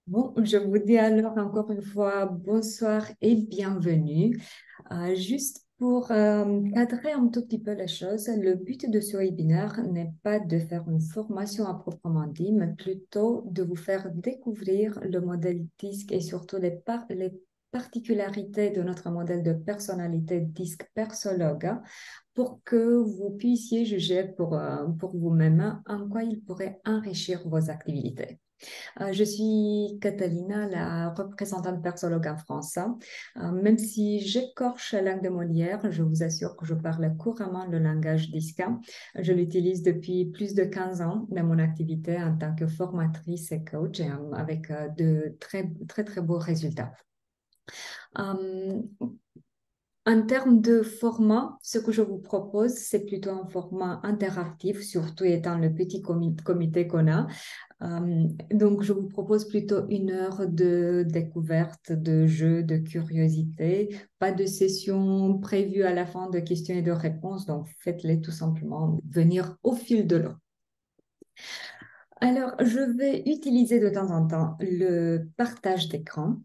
Bon, je vous dis alors encore une fois bonsoir et bienvenue. Juste pour cadrer un tout petit peu les choses, le but de ce webinaire n'est pas de faire une formation à proprement dit, mais plutôt de vous faire découvrir le modèle DISC et surtout les particularités de notre modèle de personnalité DISC Persologue, pour que vous puissiez juger pour vous-même en quoi il pourrait enrichir vos activités. Je suis Catalina, la représentante persologue en France. Même si j'écorche la langue de Molière, je vous assure que je parle couramment le langage d'ISCA. Je l'utilise depuis plus de 15 ans dans mon activité en tant que formatrice et coach et avec de très, très, très beaux résultats. Euh, En termes de format, ce que je vous propose, c'est plutôt un format interactif, surtout étant le petit comité qu'on a. Donc, je vous propose plutôt 1 heure de découverte, de jeu, de curiosité. Pas de session prévue à la fin de questions et de réponses. Donc, faites-les tout simplement venir au fil de l'eau. Alors, je vais utiliser de temps en temps le partage d'écran,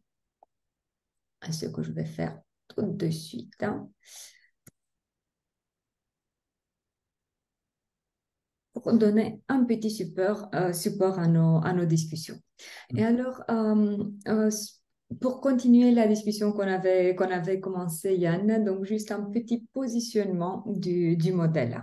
ce que je vais faire tout de suite, hein, pour donner un petit support à nos discussions. Et alors, pour continuer la discussion qu'on avait commencé, Yann, donc juste un petit positionnement du modèle.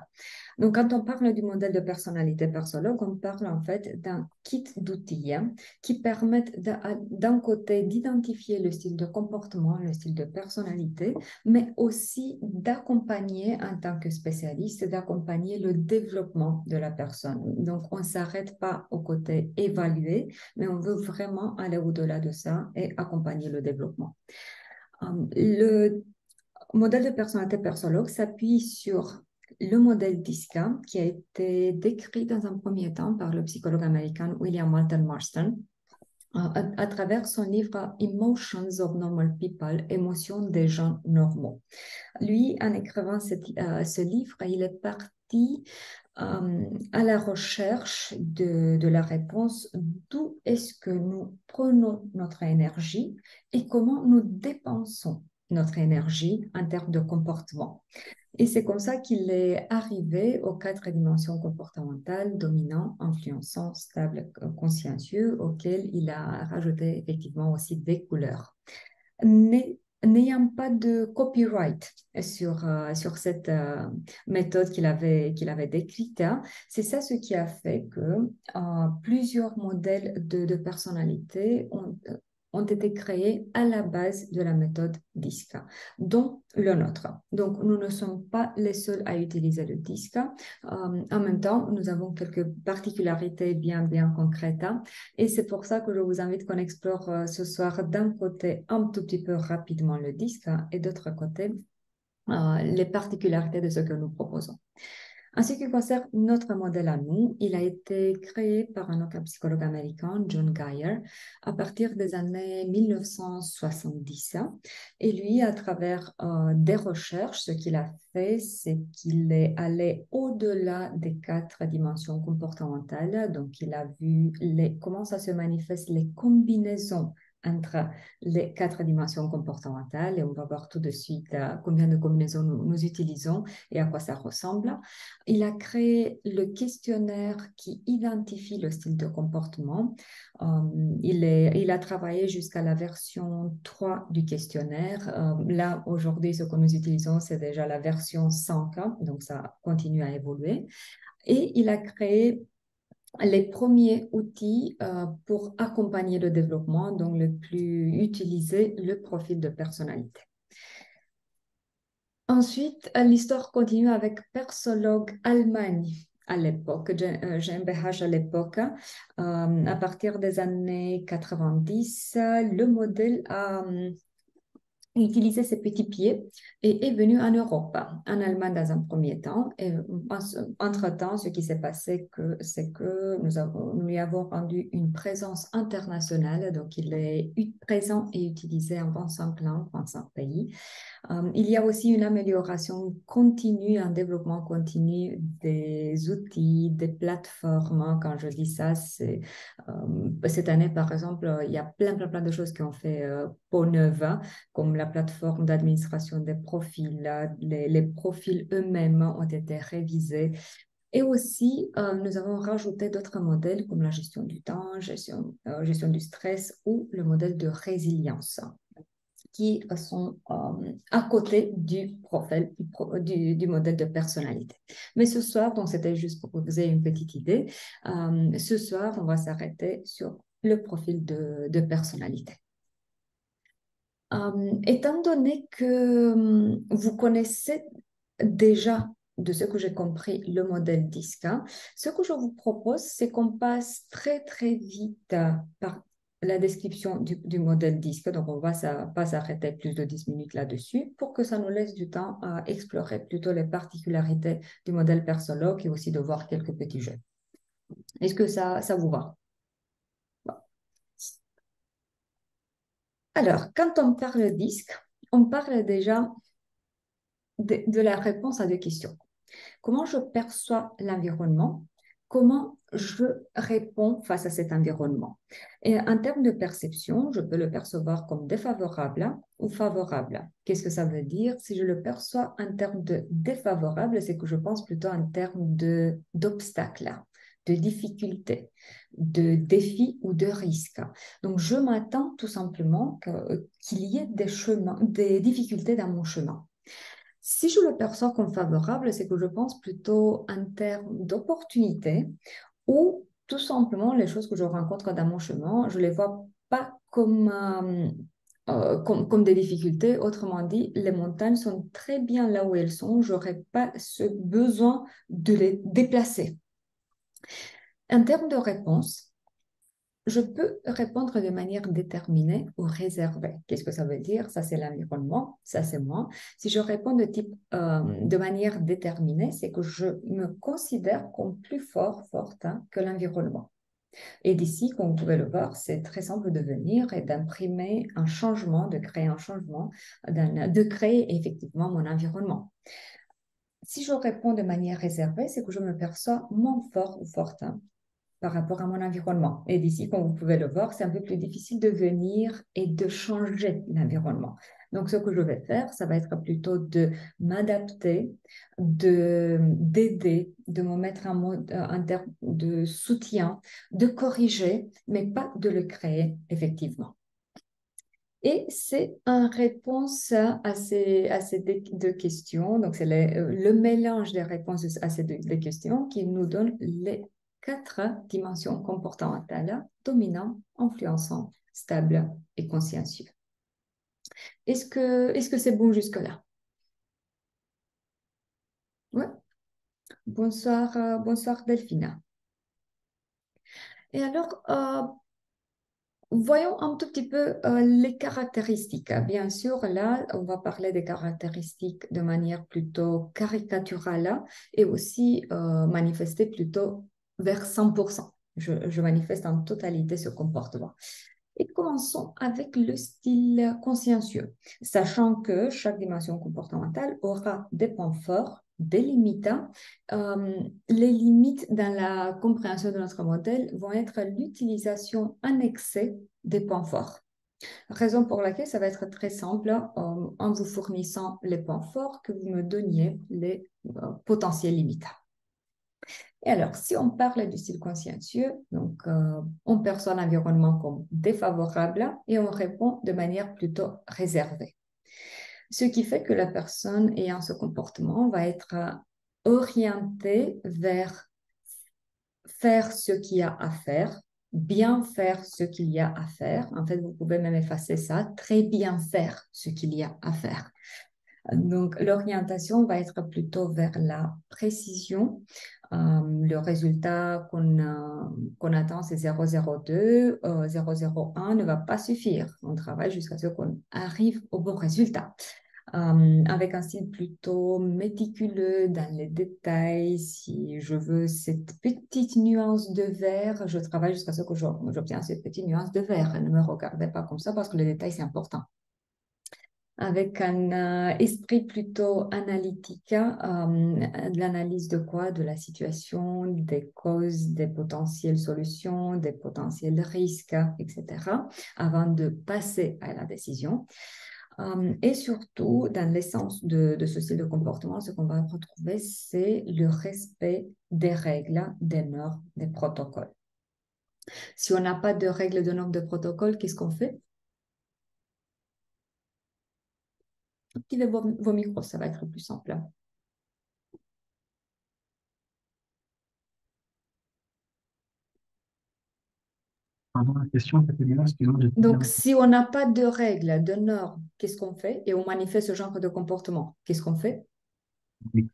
Donc, quand on parle du modèle de personnalité persologue, on parle en fait d'un kit d'outils, hein, qui permettent d'un côté d'identifier le style de comportement, le style de personnalité, mais aussi d'accompagner en tant que spécialiste, d'accompagner le développement de la personne. Donc, on ne s'arrête pas au côté évalué, mais on veut vraiment aller au-delà de ça et accompagner le développement. Le modèle de personnalité persologue s'appuie sur le modèle DISCA qui a été décrit dans un premier temps par le psychologue américain William Walton Marston à travers son livre Emotions of Normal People, émotions des gens normaux. Lui, en écrivant ce livre, il est parti à la recherche de la réponse d'où est-ce que nous prenons notre énergie et comment nous dépensons notre énergie en termes de comportement. Et c'est comme ça qu'il est arrivé aux 4 dimensions comportementales: dominant, influençant, stable, consciencieux, auxquelles il a rajouté effectivement aussi des couleurs. N'ayant pas de copyright sur cette méthode qu'il avait décrite, hein, c'est ça ce qui a fait que plusieurs modèles de personnalité ont été créés à la base de la méthode DISCA, dont le nôtre. Donc, nous ne sommes pas les seuls à utiliser le DISCA. En même temps, nous avons quelques particularités bien, bien concrètes, hein, et c'est pour ça que je vous invite qu'on explore ce soir d'un côté un tout petit peu rapidement le disque, hein, et d'autre côté les particularités de ce que nous proposons. En ce qui concerne notre modèle à nous, il a été créé par un autre psychologue américain, John Geyer, à partir des années 1970. Et lui, à travers des recherches, ce qu'il a fait, c'est qu'il est allé au-delà des 4 dimensions comportementales. Donc, il a vu comment ça se manifeste, les combinaisons entre les 4 dimensions comportementales. Et on va voir tout de suite combien de combinaisons nous utilisons et à quoi ça ressemble. Il a créé le questionnaire qui identifie le style de comportement. Il a travaillé jusqu'à la version 3 du questionnaire. Là, aujourd'hui, ce que nous utilisons, c'est déjà la version 5, hein, donc ça continue à évoluer. Et il a créé les premiers outils pour accompagner le développement, donc le plus utilisé, le profil de personnalité. Ensuite, l'histoire continue avec Persologue Allemagne à l'époque, GmbH à l'époque. À partir des années 90, le modèle a utilisé ses petits pieds et est venu en Europe, en Allemagne dans un premier temps. Et entre-temps, ce qui s'est passé, c'est que nous lui avons rendu une présence internationale. Donc, il est présent et utilisé en 25 langues, 25 pays. Il y a aussi une amélioration continue, un développement continu des outils, des plateformes. Quand je dis ça, c'est cette année, par exemple, il y a plein de choses qui ont fait peau neuve, comme la plateforme d'administration des profils. Les profils eux-mêmes ont été révisés. Et aussi, nous avons rajouté d'autres modèles comme la gestion du temps, gestion du stress ou le modèle de résilience qui sont à côté du profil, du modèle de personnalité. Mais ce soir, donc c'était juste pour que vous ayez une petite idée, ce soir, on va s'arrêter sur le profil de personnalité. Étant donné que vous connaissez déjà, de ce que j'ai compris, le modèle DISC, ce que je vous propose, c'est qu'on passe très vite par la description du modèle DISC. Donc, on ne va pas s'arrêter plus de 10 minutes là-dessus pour que ça nous laisse du temps à explorer plutôt les particularités du modèle Persologue et aussi de voir quelques petits jeux. Est-ce que ça vous va? Bon. Alors, quand on parle DISC, on parle déjà de la réponse à deux questions. Comment je perçois l'environnement? Comment je réponds face à cet environnement? Et en termes de perception, je peux le percevoir comme défavorable ou favorable. Qu'est-ce que ça veut dire? Si je le perçois en termes de défavorable, c'est que je pense plutôt en termes d'obstacles, de difficultés, de défis ou de risques. Donc, je m'attends tout simplement qu'il y ait des difficultés dans mon chemin. Si je le perçois comme favorable, c'est que je pense plutôt en termes d'opportunités ou tout simplement les choses que je rencontre dans mon chemin, je ne les vois pas comme des difficultés. Autrement dit, les montagnes sont très bien là où elles sont. Je n'aurais pas ce besoin de les déplacer. En termes de réponse, je peux répondre de manière déterminée ou réservée. Qu'est-ce que ça veut dire? Ça, c'est l'environnement, ça, c'est moi. Si je réponds de manière déterminée, c'est que je me considère comme plus forte que l'environnement. Et d'ici, comme vous pouvez le voir, c'est très simple de venir et d'imprimer un changement, de créer un changement, de créer effectivement mon environnement. Si je réponds de manière réservée, c'est que je me perçois moins fort ou forte par rapport à mon environnement. Et d'ici, comme vous pouvez le voir, c'est un peu plus difficile de venir et de changer l'environnement. Donc, ce que je vais faire, ça va être plutôt de m'adapter, d'aider, de me mettre en termes de soutien, de corriger, mais pas de le créer effectivement. Et c'est en réponse à ces deux questions, donc c'est le mélange des réponses à ces deux questions qui nous donne les 4 dimensions comportementales: dominant, influençant, stable et consciencieux. Est-ce que c'est bon jusque-là? Oui. Bonsoir Delphina. Et alors, voyons un tout petit peu les caractéristiques. Bien sûr, là, on va parler des caractéristiques de manière plutôt caricaturale et aussi manifester plutôt vers 100%. Je manifeste en totalité ce comportement. Et commençons avec le style consciencieux, sachant que chaque dimension comportementale aura des points forts, des limites. Les limites dans la compréhension de notre modèle vont être l'utilisation en excès des points forts. Raison pour laquelle ça va être très simple en vous fournissant les points forts que vous me donniez les potentielles limites. Et alors, si on parle du style consciencieux, donc on perçoit l'environnement comme défavorable et on répond de manière plutôt réservée. Ce qui fait que la personne ayant ce comportement va être orientée vers faire ce qu'il y a à faire, bien faire ce qu'il y a à faire. En fait, vous pouvez même effacer ça, très bien faire ce qu'il y a à faire. Donc, l'orientation va être plutôt vers la précision. Le résultat qu'on attend, c'est 0,02. 0,01 ne va pas suffire. On travaille jusqu'à ce qu'on arrive au bon résultat. Avec un style plutôt méticuleux dans les détails. Si je veux cette petite nuance de vert, je travaille jusqu'à ce que j'obtiens cette petite nuance de vert. Ne me regardez pas comme ça parce que le détail, c'est important. Avec un esprit plutôt analytique, de l'analyse de quoi? De la situation, des causes, des potentielles solutions, des potentiels risques, etc., avant de passer à la décision. Et surtout, dans l'essence de ce style de comportement, ce qu'on va retrouver, c'est le respect des règles, des normes, des protocoles. Si on n'a pas de règles, de normes, de protocoles, qu'est-ce qu'on fait? Activez vos micros, ça va être plus simple. Pardon, la question, c'était bien, excuse-moi, j'ai pas bien Donc, si on n'a pas de règles, de normes, qu'est-ce qu'on fait? Et on manifeste ce genre de comportement, qu'est-ce qu'on fait? compris.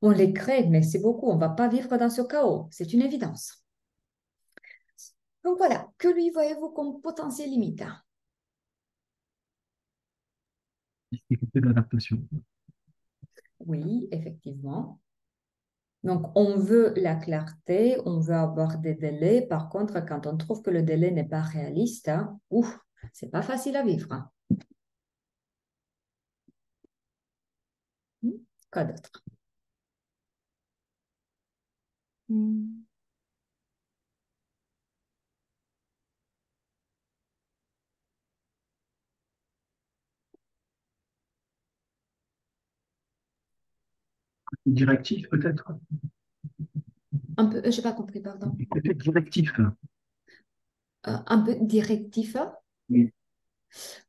On les crée, mais c'est beaucoup. On ne va pas vivre dans ce chaos. C'est une évidence. Donc voilà, que lui voyez-vous comme potentiel limite? Difficulté d'adaptation. Oui, effectivement. Donc, on veut la clarté, on veut avoir des délais. Par contre, quand on trouve que le délai n'est pas réaliste, ouf, c'est pas facile à vivre. Quoi d'autre? Hmm. Directif, peut-être? Un peu, j'ai pas compris, pardon. Peut-être directif. Un peu directif. Oui.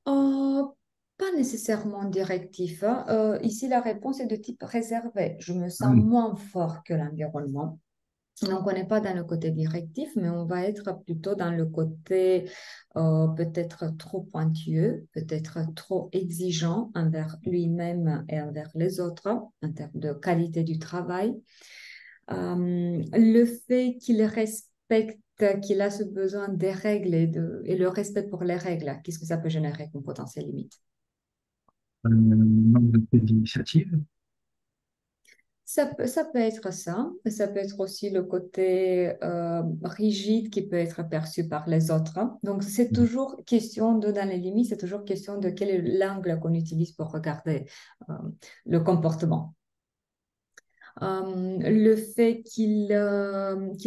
Euh, Pas nécessairement directif, hein. Ici, la réponse est de type réservé. Je me Ah sens oui. moins fort que l'environnement. Donc, on n'est pas dans le côté directif, mais on va être plutôt dans le côté peut-être trop pointilleux, peut-être trop exigeant envers lui-même et envers les autres en termes de qualité du travail. Le fait qu'il respecte, qu'il a ce besoin des règles et le respect pour les règles, qu'est-ce que ça peut générer comme potentiel limite? Manque de prise d'initiative. Ça peut être ça, mais ça peut être aussi le côté rigide qui peut être perçu par les autres. Donc, c'est toujours question de, dans les limites, c'est toujours question de quel est l'angle qu'on utilise pour regarder euh, le comportement. Le fait qu'il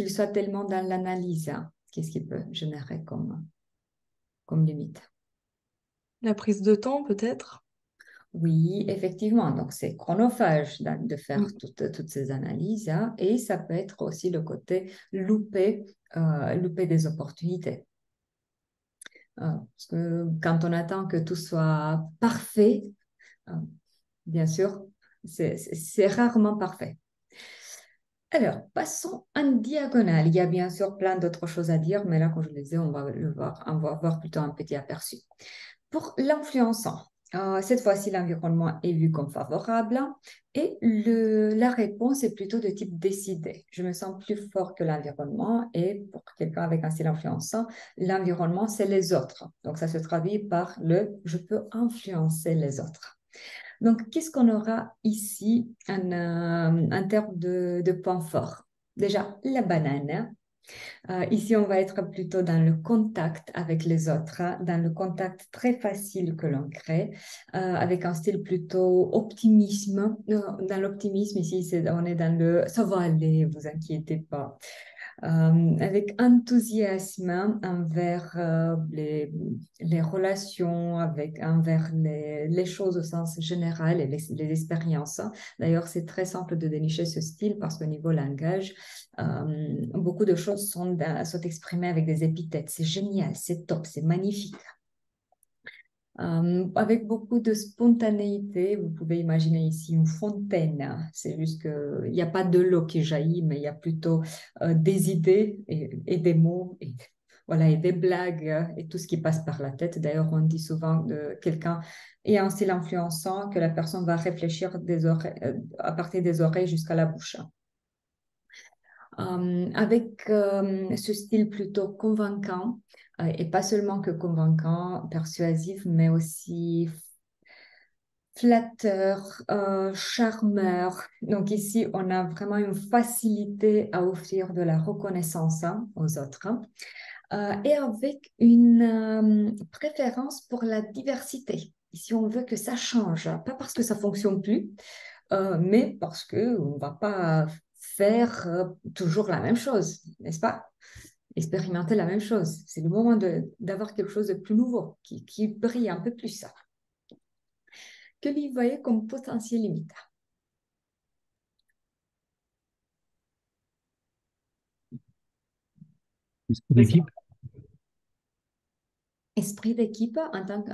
soit tellement dans l'analyse, hein, qu'est-ce qu'il peut générer comme limite? La prise de temps, peut-être? Oui, effectivement. Donc, c'est chronophage de faire Mm. toutes ces analyses, hein, et ça peut être aussi le côté louper des opportunités. Parce que quand on attend que tout soit parfait, euh, bien sûr, c'est rarement parfait. Alors, passons en diagonale. Il y a bien sûr plein d'autres choses à dire, mais là, comme je le disais, on va voir plutôt un petit aperçu. Pour l'influençant, cette fois-ci, l'environnement est vu comme favorable et la réponse est plutôt de type décidé. Je me sens plus fort que l'environnement et pour quelqu'un avec un style influençant, l'environnement, c'est les autres. Donc, ça se traduit par le je peux influencer les autres. Donc, qu'est-ce qu'on aura ici en termes de points forts? Déjà, la banane. Ici, on va être plutôt dans le contact avec les autres, hein, dans le contact très facile que l'on crée, avec un style plutôt optimisme. Dans l'optimisme, ici, on est dans le ça va aller, vous inquiétez pas. Avec enthousiasme envers les relations, envers les choses au sens général et les expériences. D'ailleurs, c'est très simple de dénicher ce style parce qu'au niveau langage, beaucoup de choses sont exprimées avec des épithètes. C'est génial, c'est top, c'est magnifique. Avec beaucoup de spontanéité, vous pouvez imaginer ici une fontaine. C'est juste qu'il n'y a pas de l'eau qui jaillit, mais il y a plutôt des idées et des mots, et, voilà, et des blagues et tout ce qui passe par la tête. D'ailleurs, on dit souvent de quelqu'un et un style influençant que la personne va réfléchir à partir des oreilles jusqu'à la bouche. Avec ce style plutôt convaincant, et pas seulement que convaincant, persuasif, mais aussi flatteur, charmeur. Donc ici, on a vraiment une facilité à offrir de la reconnaissance aux autres. Et avec une préférence pour la diversité. Ici, on veut que ça change, pas parce que ça fonctionne plus, mais parce qu'on ne va pas faire toujours la même chose, n'est-ce pas? Expérimenter la même chose. C'est le moment d'avoir quelque chose de plus nouveau, qui brille un peu plus. Que lui voyez comme potentiel limite? Esprit d'équipe, Esprit d'équipe en tant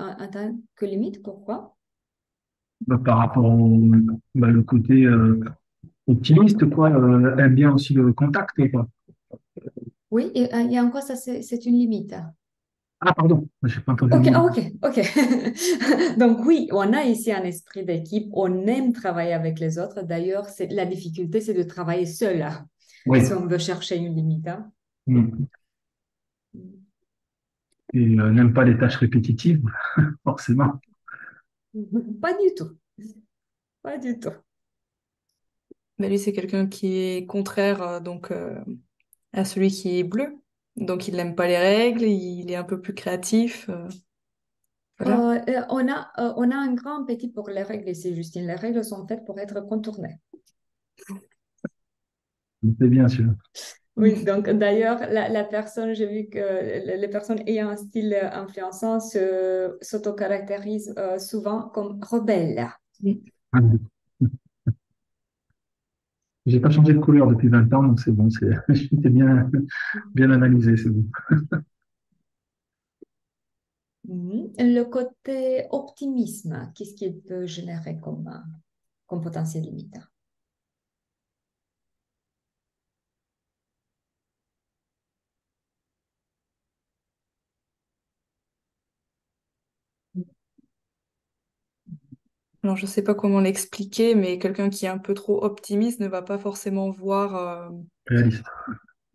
que limite, pourquoi? par rapport le côté optimiste, quoi, aime bien aussi le contact, quoi. Oui, et en quoi ça, c'est une limite? Ah, pardon, je n'ai pas entendu le Ok, mot. ah, ok, ok. Donc oui, on a ici un esprit d'équipe, on aime travailler avec les autres. D'ailleurs, la difficulté, c'est de travailler seul Oui. si on veut chercher une limite. Mm. Et n'aime pas les tâches répétitives, forcément. Pas du tout, pas du tout. Mais lui, c'est quelqu'un qui est contraire à celui qui est bleu. Donc, il n'aime pas les règles, il est un peu plus créatif. Voilà. On a un grand appétit pour les règles ici, Justine. Les règles sont faites pour être contournées. C'est bien sûr. Oui, donc d'ailleurs, la personne, j'ai vu que les personnes ayant un style influençant s'auto-caractérisent souvent comme rebelles. J'ai pas changé de couleur depuis 20 ans, donc c'est bon, j'étais bien analysé, c'est bon. Mhm. Le côté optimisme, qu'est-ce qu'il peut générer comme potentiel limite? Alors, je ne sais pas comment l'expliquer, mais quelqu'un qui est un peu trop optimiste ne va pas forcément voir. Réaliste.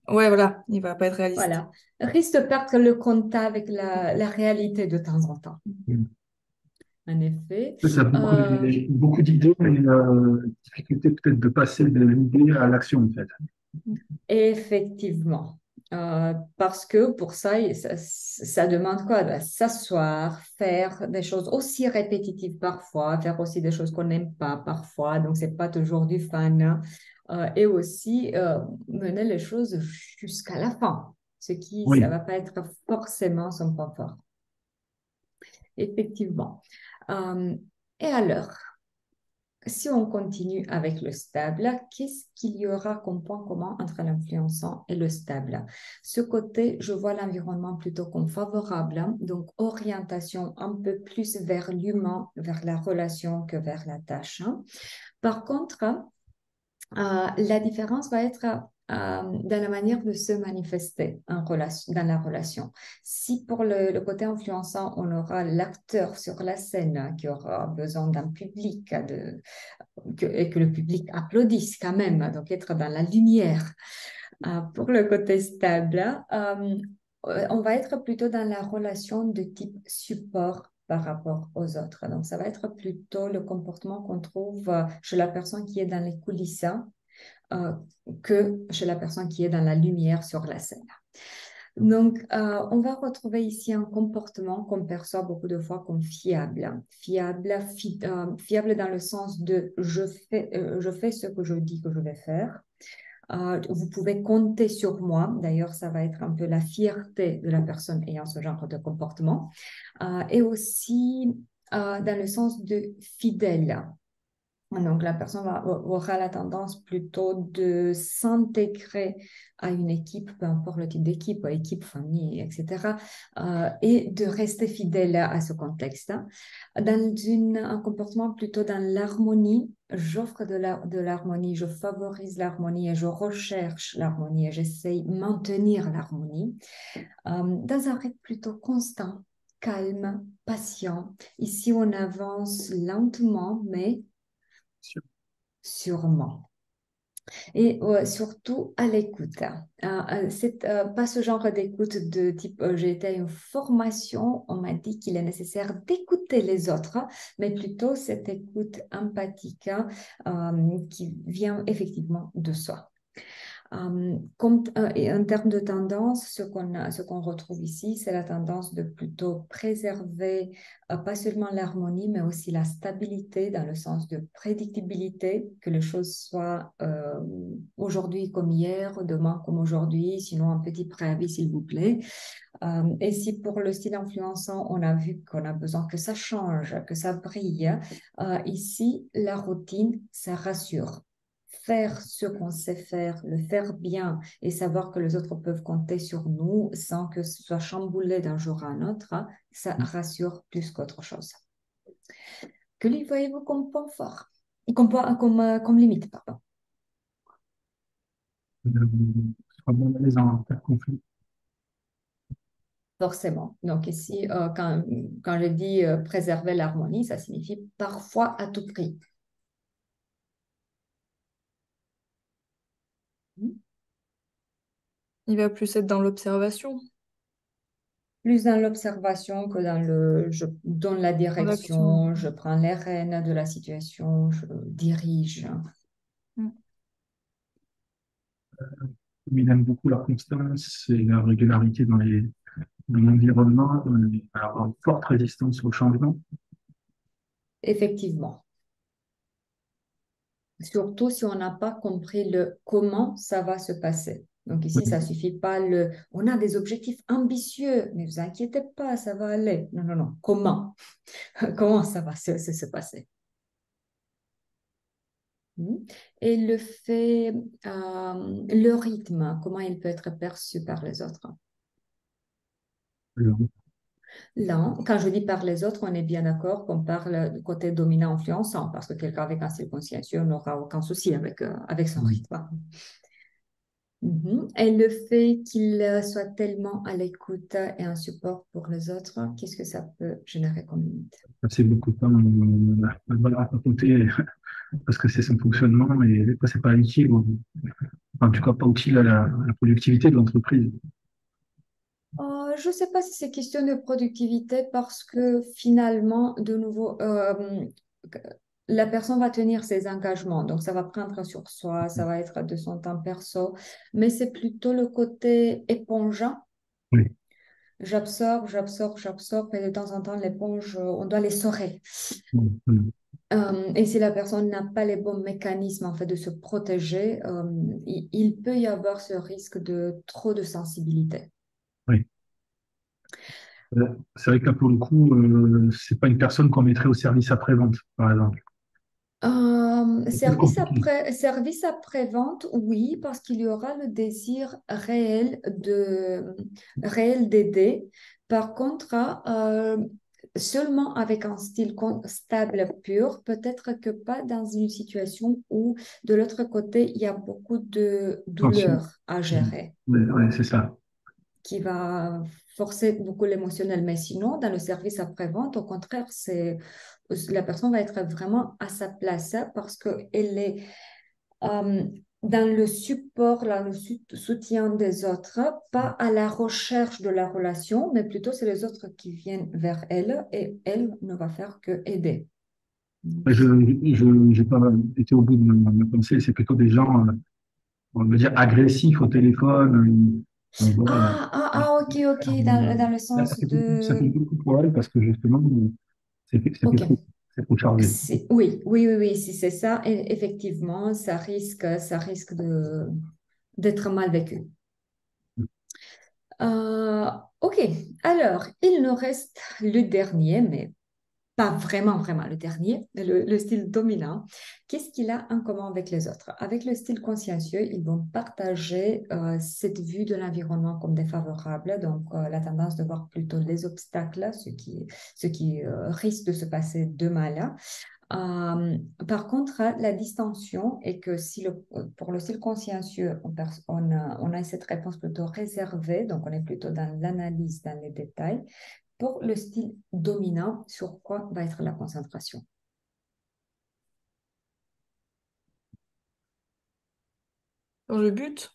Ouais, voilà, il va pas être réaliste. Voilà. Risque de perdre le contact avec la réalité de temps en temps. En effet. Ça a Euh, beaucoup d'idées, mais difficulté peut-être de passer de l'idée à l'action, en fait. Effectivement. Parce que pour ça, ça demande quoi? De s'asseoir, faire des choses aussi répétitives parfois, faire aussi des choses qu'on n'aime pas parfois, donc c'est pas toujours du fun, hein. Et aussi mener les choses jusqu'à la fin, ça Oui, va pas être forcément son point fort. Effectivement. Euh, et alors? Si on continue avec le stable, qu'est-ce qu'il y aura comme point commun entre l'influençant et le stable? Ce côté, je vois l'environnement plutôt comme favorable, hein, donc orientation un peu plus vers l'humain, vers la relation que vers la tâche, hein. Par contre, la différence va être dans la manière de se manifester dans la relation. Si pour le côté influençant, on aura l'acteur sur la scène qui aura besoin d'un public, et que le public applaudisse quand même, donc être dans la lumière. Pour le côté stable, on va être plutôt dans la relation de type support par rapport aux autres. Donc, ça va être plutôt le comportement qu'on trouve chez la personne qui est dans les coulisses euh, que chez la personne qui est dans la lumière sur la scène. Donc, on va retrouver ici un comportement qu'on perçoit beaucoup de fois comme fiable. Fiable dans le sens de je fais ce que je dis que je vais faire. Vous pouvez compter sur moi. D'ailleurs, ça va être un peu la fierté de la personne ayant ce genre de comportement. Et aussi dans le sens de fidèle. Donc, la personne aura la tendance plutôt de s'intégrer à une équipe, peu importe le type d'équipe, équipe, famille, etc., et de rester fidèle à ce contexte. Dans un comportement plutôt dans l'harmonie, j'offre de l'harmonie, je favorise l'harmonie et je recherche l'harmonie et j'essaye de maintenir l'harmonie. Dans un rythme plutôt constant, calme, patient. Ici, on avance lentement, mais sûrement. Et surtout à l'écoute. C'est pas ce genre d'écoute de type j'ai été à une formation, on m'a dit qu'il est nécessaire d'écouter les autres, mais plutôt cette écoute empathique qui vient effectivement de soi. Et en termes de tendance, ce qu'on retrouve ici, c'est la tendance de plutôt préserver pas seulement l'harmonie, mais aussi la stabilité dans le sens de prédictibilité, que les choses soient aujourd'hui comme hier, demain comme aujourd'hui, sinon un petit préavis s'il vous plaît. Et si pour le style influençant, on a vu qu'on a besoin que ça change, que ça brille, ici, la routine, ça rassure. Faire ce qu'on sait faire, le faire bien et savoir que les autres peuvent compter sur nous sans que ce soit chamboulé d'un jour à un autre, ça rassure plus qu'autre chose. Que lui voyez-vous comme point fort, comme limite, pardon. Soit bien à l'aise en cas de conflit. Forcément. Donc ici, quand je dis préserver l'harmonie, ça signifie parfois à tout prix. Il va plus être dans l'observation, Plus dans l'observation que dans je donne la dans l'action. direction, je prends les rênes de la situation, je dirige. Mm. Il aime beaucoup la constance et la régularité dans l'environnement. Il va avoir une forte résistance au changement. Effectivement. Surtout si on n'a pas compris le comment ça va se passer. Donc ici, ça ne suffit pas on a des objectifs ambitieux, ne vous inquiétez pas, ça va aller. Non, non, non. Comment? Comment ça va se passer? Et le rythme, comment il peut être perçu par les autres? Alors, Lent. Quand je dis par les autres, on est bien d'accord qu'on parle du côté dominant-influençant, parce que quelqu'un avec un style consciencieux n'aura aucun souci avec son rythme. Et le fait qu'il soit tellement à l'écoute et un support pour les autres, qu'est-ce que ça peut générer comme limite? passer beaucoup de temps à côté parce que c'est son fonctionnement et des fois, c'est pas utile, en tout cas pas utile à la productivité de l'entreprise. Je ne sais pas si c'est question de productivité parce que finalement, de nouveau, la personne va tenir ses engagements. Donc, ça va prendre sur soi, ça va être de son temps perso, mais c'est plutôt le côté épongeant. Oui. J'absorbe, j'absorbe, j'absorbe et de temps en temps, l'éponge, on doit l'essorer. Et si la personne n'a pas les bons mécanismes en fait, de se protéger, il peut y avoir ce risque de trop de sensibilité. Oui. C'est vrai que là, pour le coup, c'est pas une personne qu'on mettrait au service après-vente, par exemple. C'est plus compliqué. Service après-vente, oui, parce qu'il y aura le désir réel d'aider. Par contre, seulement avec un style stable pur, peut-être que pas dans une situation où de l'autre côté, il y a beaucoup de Attention. douleur à gérer, Ouais, c'est ça. qui va forcer beaucoup l'émotionnel. Mais sinon, dans le service après-vente, au contraire, la personne va être vraiment à sa place parce qu'elle est euh, dans le support, dans le soutien des autres, pas à la recherche de la relation, mais plutôt c'est les autres qui viennent vers elle et elle ne va faire que aider. J'ai pas été au bout de ma pensée. C'est plutôt des gens, on va dire, agressifs au téléphone. Voilà. Ok, ok, dans le sens Ça fait de... beaucoup pour elle parce que justement, Ok. c'est trop chargé. Oui, oui, oui, oui, si c'est ça, effectivement, ça risque d'être mal vécu. Ok, alors, il nous reste le dernier, mais pas vraiment, vraiment le dernier, le style dominant. Qu'est-ce qu'il a en commun avec les autres? Avec le style consciencieux, ils vont partager cette vue de l'environnement comme défavorable, donc la tendance de voir plutôt les obstacles, ce qui risque de se passer de mal. Par contre, la distinction est que pour le style consciencieux, on a cette réponse plutôt réservée, donc on est plutôt dans l'analyse, dans les détails, pour le style dominant, sur quoi va être la concentration? Dans le but,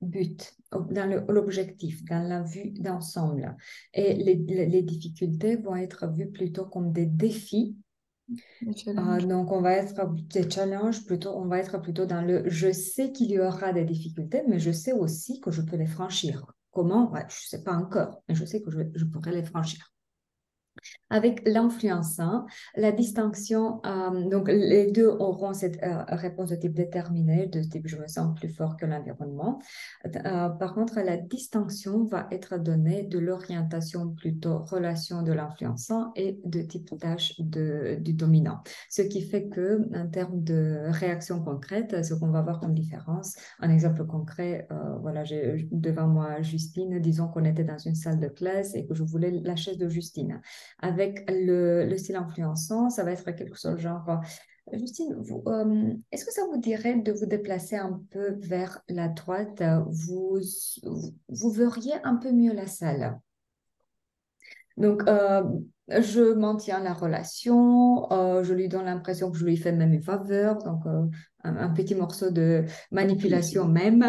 But, dans l'objectif, dans la vue d'ensemble. Et les difficultés vont être vues plutôt comme des défis. le challenge. Donc, on va être des challenges, plutôt, on va être plutôt dans le je sais qu'il y aura des difficultés, mais je sais aussi que je peux les franchir. Comment? Ouais, je ne sais pas encore, mais je sais que je pourrais les franchir. Avec l'influençant, la distinction, donc les deux auront cette réponse de type déterminé, de type je me sens plus fort que l'environnement. Par contre, la distinction va être donnée de l'orientation plutôt relation de l'influençant et de type tâche du dominant. Ce qui fait que, en termes de réaction concrète, ce qu'on va voir comme différence, un exemple concret, voilà, j'ai devant moi Justine, disons qu'on était dans une salle de classe et que je voulais la chaise de Justine. Avec le style influençant, ça va être quelque chose genre, Justine, est-ce que ça vous dirait de vous déplacer un peu vers la droite? Vous verriez un peu mieux la salle. Donc, je maintiens la relation, je lui donne l'impression que je lui fais même une faveur, donc un petit morceau de manipulation même.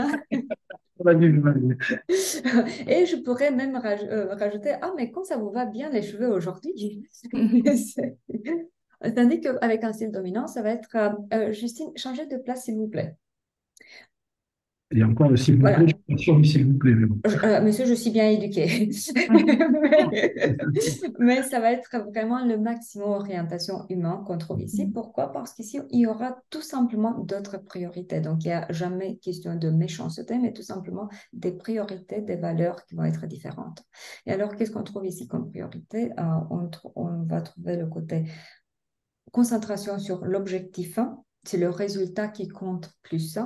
Et je pourrais même rajouter, ah, mais quand ça vous va bien les cheveux aujourd'hui. Tandis qu'avec un style dominant, ça va être, Justine, changez de place, s'il vous plaît. Et encore, le s'il vous plaît, je Voilà. suis pas sûr du s'il vous plaît, mais bon. Monsieur, je suis bien éduquée. Mais ça va être vraiment le maximum orientation humaine qu'on trouve ici. Pourquoi? Parce qu'ici, il y aura tout simplement d'autres priorités. Donc, il n'y a jamais question de méchanceté, mais tout simplement des priorités, des valeurs qui vont être différentes. Et alors, qu'est-ce qu'on trouve ici comme priorité? On va trouver le côté concentration sur l'objectif. C'est le résultat qui compte plus.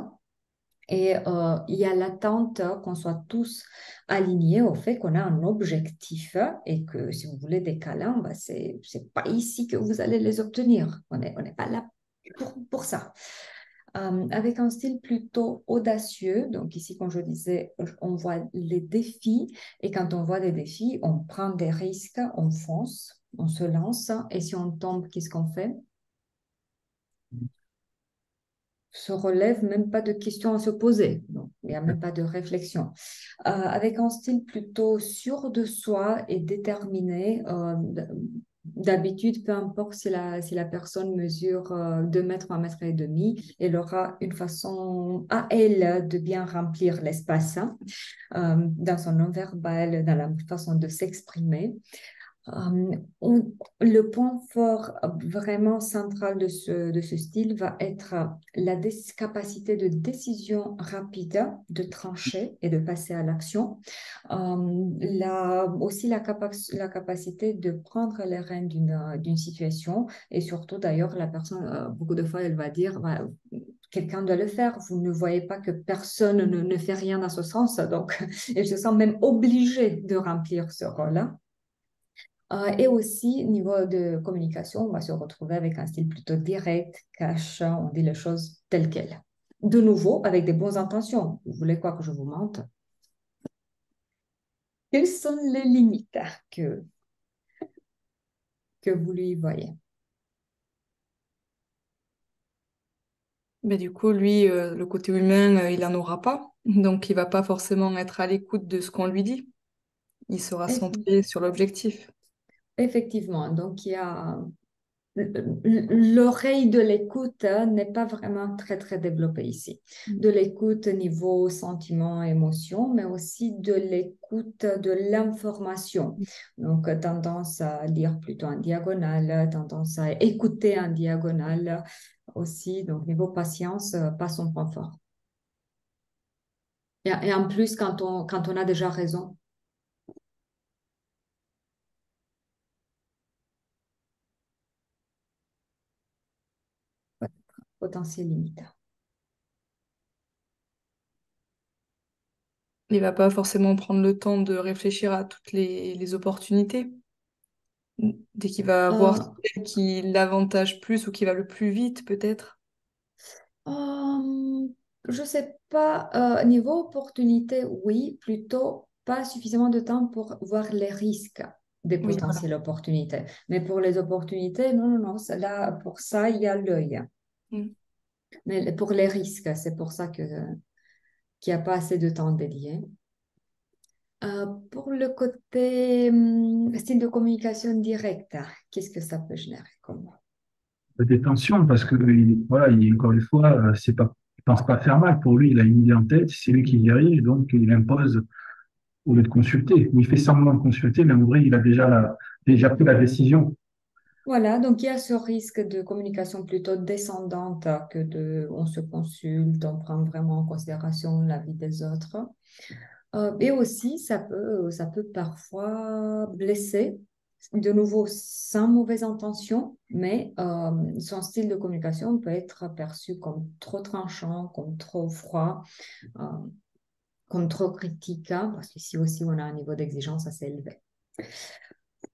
Et il y a l'attente qu'on soit tous alignés au fait qu'on a un objectif et que si vous voulez des câlins, bah, c'est pas ici que vous allez les obtenir. On n'est pas là pour ça. Avec un style plutôt audacieux, donc ici, comme je disais, on voit les défis et quand on voit des défis, on prend des risques, on fonce, on se lance et si on tombe, qu'est-ce qu'on fait? Se relève même pas de questions à se poser. Donc, il n'y a même pas de réflexion. Avec un style plutôt sûr de soi et déterminé, d'habitude, peu importe si la personne mesure 2 mètres, 1,5 mètres, elle aura une façon à elle de bien remplir l'espace hein, dans son non-verbal, dans la façon de s'exprimer. Le point fort vraiment central de ce style va être la capacité de décision rapide, de trancher et de passer à l'action. Aussi la capacité de prendre les rênes d'une situation et surtout d'ailleurs la personne, beaucoup de fois, elle va dire, bah, quelqu'un doit le faire. Vous ne voyez pas que personne ne fait rien dans ce sens. Donc, elle se sent même obligée de remplir ce rôle-là. Et aussi, niveau de communication, on va se retrouver avec un style plutôt direct, cash, on dit les choses telles quelles. De nouveau, avec des bonnes intentions. Vous voulez quoi que je vous mente? Quelles sont les limites que vous lui voyez? Mais du coup, lui, le côté humain, il n'en aura pas. Donc, il va pas forcément être à l'écoute de ce qu'on lui dit. Il sera Eff- centré sur l'objectif. Effectivement, donc il y a l'oreille de l'écoute n'est pas vraiment très, très développée ici. De l'écoute niveau sentiment, émotion, mais aussi de l'écoute de l'information. Donc, tendance à lire plutôt en diagonale, tendance à écouter en diagonale aussi. Donc, niveau patience, pas son point fort. Et en plus, quand on a déjà raison, potentiel limite. Il va pas forcément prendre le temps de réfléchir à toutes les opportunités. Dès qu'il va voir Euh, celle qui l'avantage plus ou qui va le plus vite, peut-être. Euh, je sais pas, niveau opportunité, oui, plutôt pas suffisamment de temps pour voir les risques. des Oui, voilà. potentielles opportunités. Mais pour les opportunités, non, non, non, là, pour ça, il y a l'œil. Mm. Mais pour les risques, c'est pour ça qu'il n'y a pas assez de temps dédié. Pour le côté style de communication directe, qu'est-ce que ça peut générer comme... Des tensions parce que voilà, encore une fois, c'est pas, il pense pas faire mal. Pour lui, il a une idée en tête, c'est lui qui dirige, donc il impose au lieu de consulter. Ou il fait semblant de consulter, mais en vrai, il a déjà pris la décision. Voilà, donc il y a ce risque de communication plutôt descendante que de on se consulte, on prend vraiment en considération l'avis des autres. Et aussi, ça peut parfois blesser, de nouveau sans mauvaise intention, mais son style de communication peut être perçu comme trop tranchant, comme trop froid, euh, comme trop critique, hein, parce qu'ici aussi, on a un niveau d'exigence assez élevé.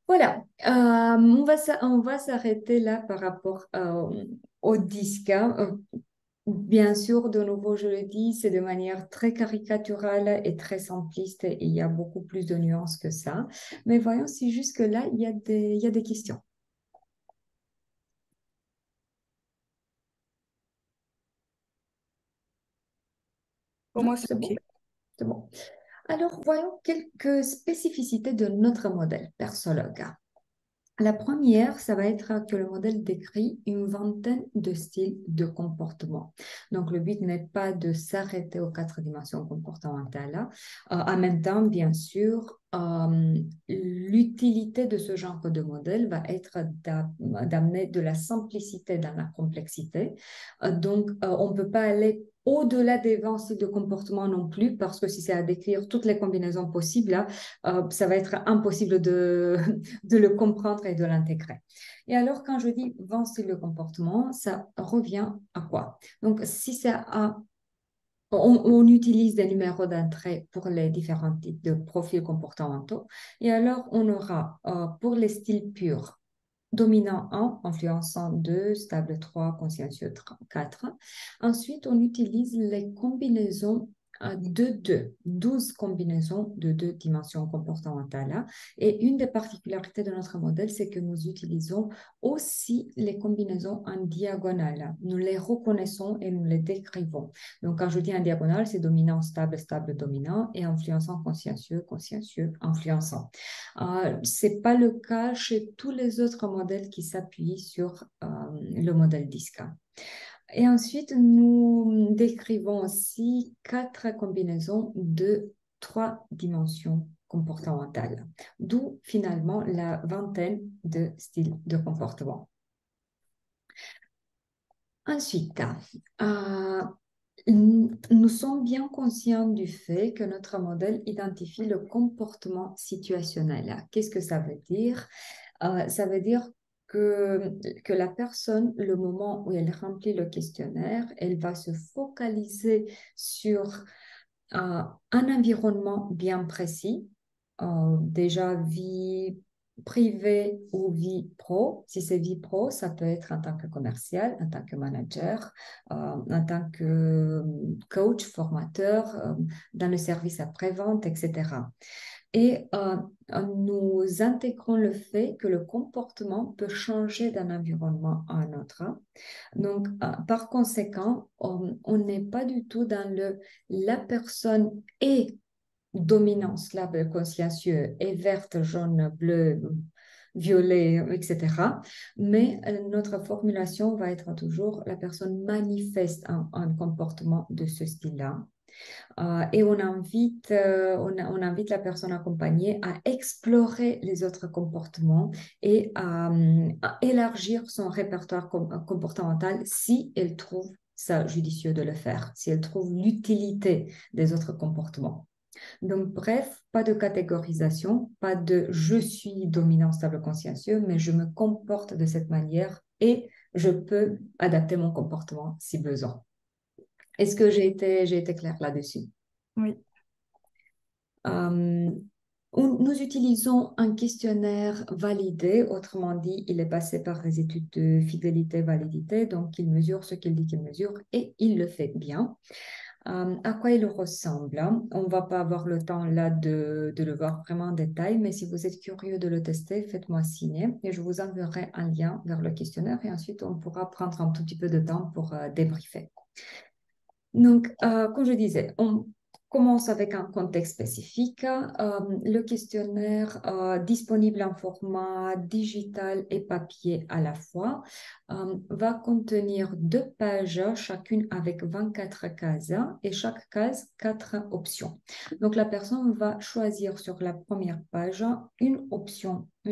Voilà, on va s'arrêter là par rapport au disque, hein. Bien sûr, de nouveau, je le dis, c'est de manière très caricaturale et très simpliste et il y a beaucoup plus de nuances que ça. Mais voyons si jusque-là, il y a des questions. Pour Non, moi, c'est c'est OK. bon, c'est bon. Alors, voyons quelques spécificités de notre modèle Persologue. La première, ça va être que le modèle décrit une vingtaine de styles de comportement. Donc, le but n'est pas de s'arrêter aux 4 dimensions comportementales. En même temps, bien sûr, l'utilité de ce genre de modèle va être d'amener de la simplicité dans la complexité. Donc, on ne peut pas aller au-delà des 20 styles de comportement non plus, parce que si c'est à décrire toutes les combinaisons possibles, là, ça va être impossible de le comprendre et de l'intégrer. Et alors, quand je dis 20 styles de comportement, ça revient à quoi? Donc, si c'est on utilise des numéros d'entrée pour les différents types de profils comportementaux. Et alors, on aura pour les styles purs, dominant 1, influençant 2, stable 3, consciencieux 4. Ensuite, on utilise les combinaisons de 2, 12 combinaisons de 2 dimensions comportementales. Et une des particularités de notre modèle, c'est que nous utilisons aussi les combinaisons en diagonale. Nous les reconnaissons et nous les décrivons. Donc, quand je dis en diagonale, c'est dominant, stable, stable, dominant et influençant, consciencieux, consciencieux, influençant. Ce n'est pas le cas chez tous les autres modèles qui s'appuient sur le modèle DISCA. Et ensuite, nous décrivons aussi 4 combinaisons de 3 dimensions comportementales, d'où finalement la vingtaine de styles de comportement. Ensuite, nous sommes bien conscients du fait que notre modèle identifie le comportement situationnel. Qu'est-ce que ça veut dire? Ça veut dire que la personne, le moment où elle remplit le questionnaire, elle va se focaliser sur un environnement bien précis, déjà vie privée ou vie pro. Si c'est vie pro, ça peut être en tant que commercial, en tant que manager, en tant que coach, formateur, dans le service après-vente, etc. Et nous intégrons le fait que le comportement peut changer d'un environnement à un autre. Donc, par conséquent, on n'est pas du tout dans la personne est dominant, slave, consciencieux, est verte, jaune, bleue, violet, etc. Mais notre formulation va être toujours la personne manifeste un comportement de ce style-là. Et on invite la personne accompagnée à explorer les autres comportements et à élargir son répertoire comportemental si elle trouve ça judicieux de le faire, si elle trouve l'utilité des autres comportements. Donc, bref, pas de catégorisation, pas de je suis dominant, stable, consciencieux, mais je me comporte de cette manière et je peux adapter mon comportement si besoin. Est-ce que j'ai été claire là-dessus? Oui. Nous utilisons un questionnaire validé, autrement dit, il est passé par des études de fidélité-validité, donc il mesure ce qu'il dit qu'il mesure et il le fait bien. à quoi il ressemble. On ne va pas avoir le temps là de le voir vraiment en détail, mais si vous êtes curieux de le tester, faites-moi signe et je vous enverrai un lien vers le questionnaire et ensuite on pourra prendre un tout petit peu de temps pour débriefer. Donc, comme je disais, on commence avec un contexte spécifique. Le questionnaire disponible en format digital et papier à la fois va contenir 2 pages, chacune avec 24 cases et chaque case 4 options. Donc, la personne va choisir sur la première page une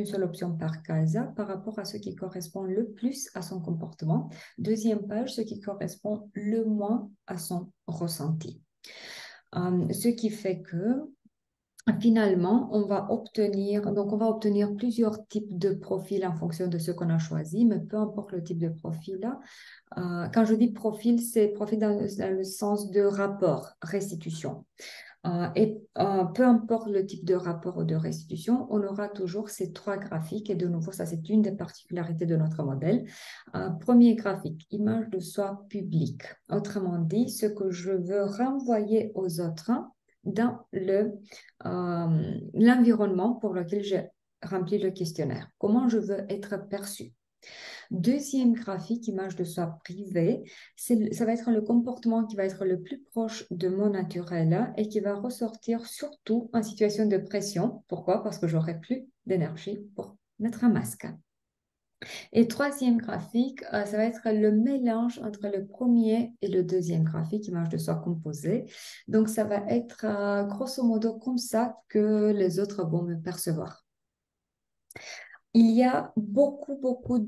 seule option par case par rapport à ce qui correspond le plus à son comportement. Deuxième page, ce qui correspond le moins à son ressenti. Ce qui fait que finalement, on va obtenir plusieurs types de profils en fonction de ce qu'on a choisi, mais peu importe le type de profil. Quand je dis profil, c'est profil dans le sens de rapport, restitution. Peu importe le type de rapport ou de restitution, on aura toujours ces 3 graphiques. Et de nouveau, ça, c'est une des particularités de notre modèle. Premier graphique, image de soi publique. Autrement dit, ce que je veux renvoyer aux autres dans l'environnement pour lequel j'ai rempli le questionnaire. Comment je veux être perçu. Deuxième graphique, image de soi privée, ça va être le comportement qui va être le plus proche de mon naturel et qui va ressortir surtout en situation de pression. Pourquoi? Parce que j'aurai plus d'énergie pour mettre un masque. Et troisième graphique, ça va être le mélange entre le premier et le deuxième graphique, image de soi composée. Donc, ça va être grosso modo comme ça que les autres vont me percevoir. Il y a beaucoup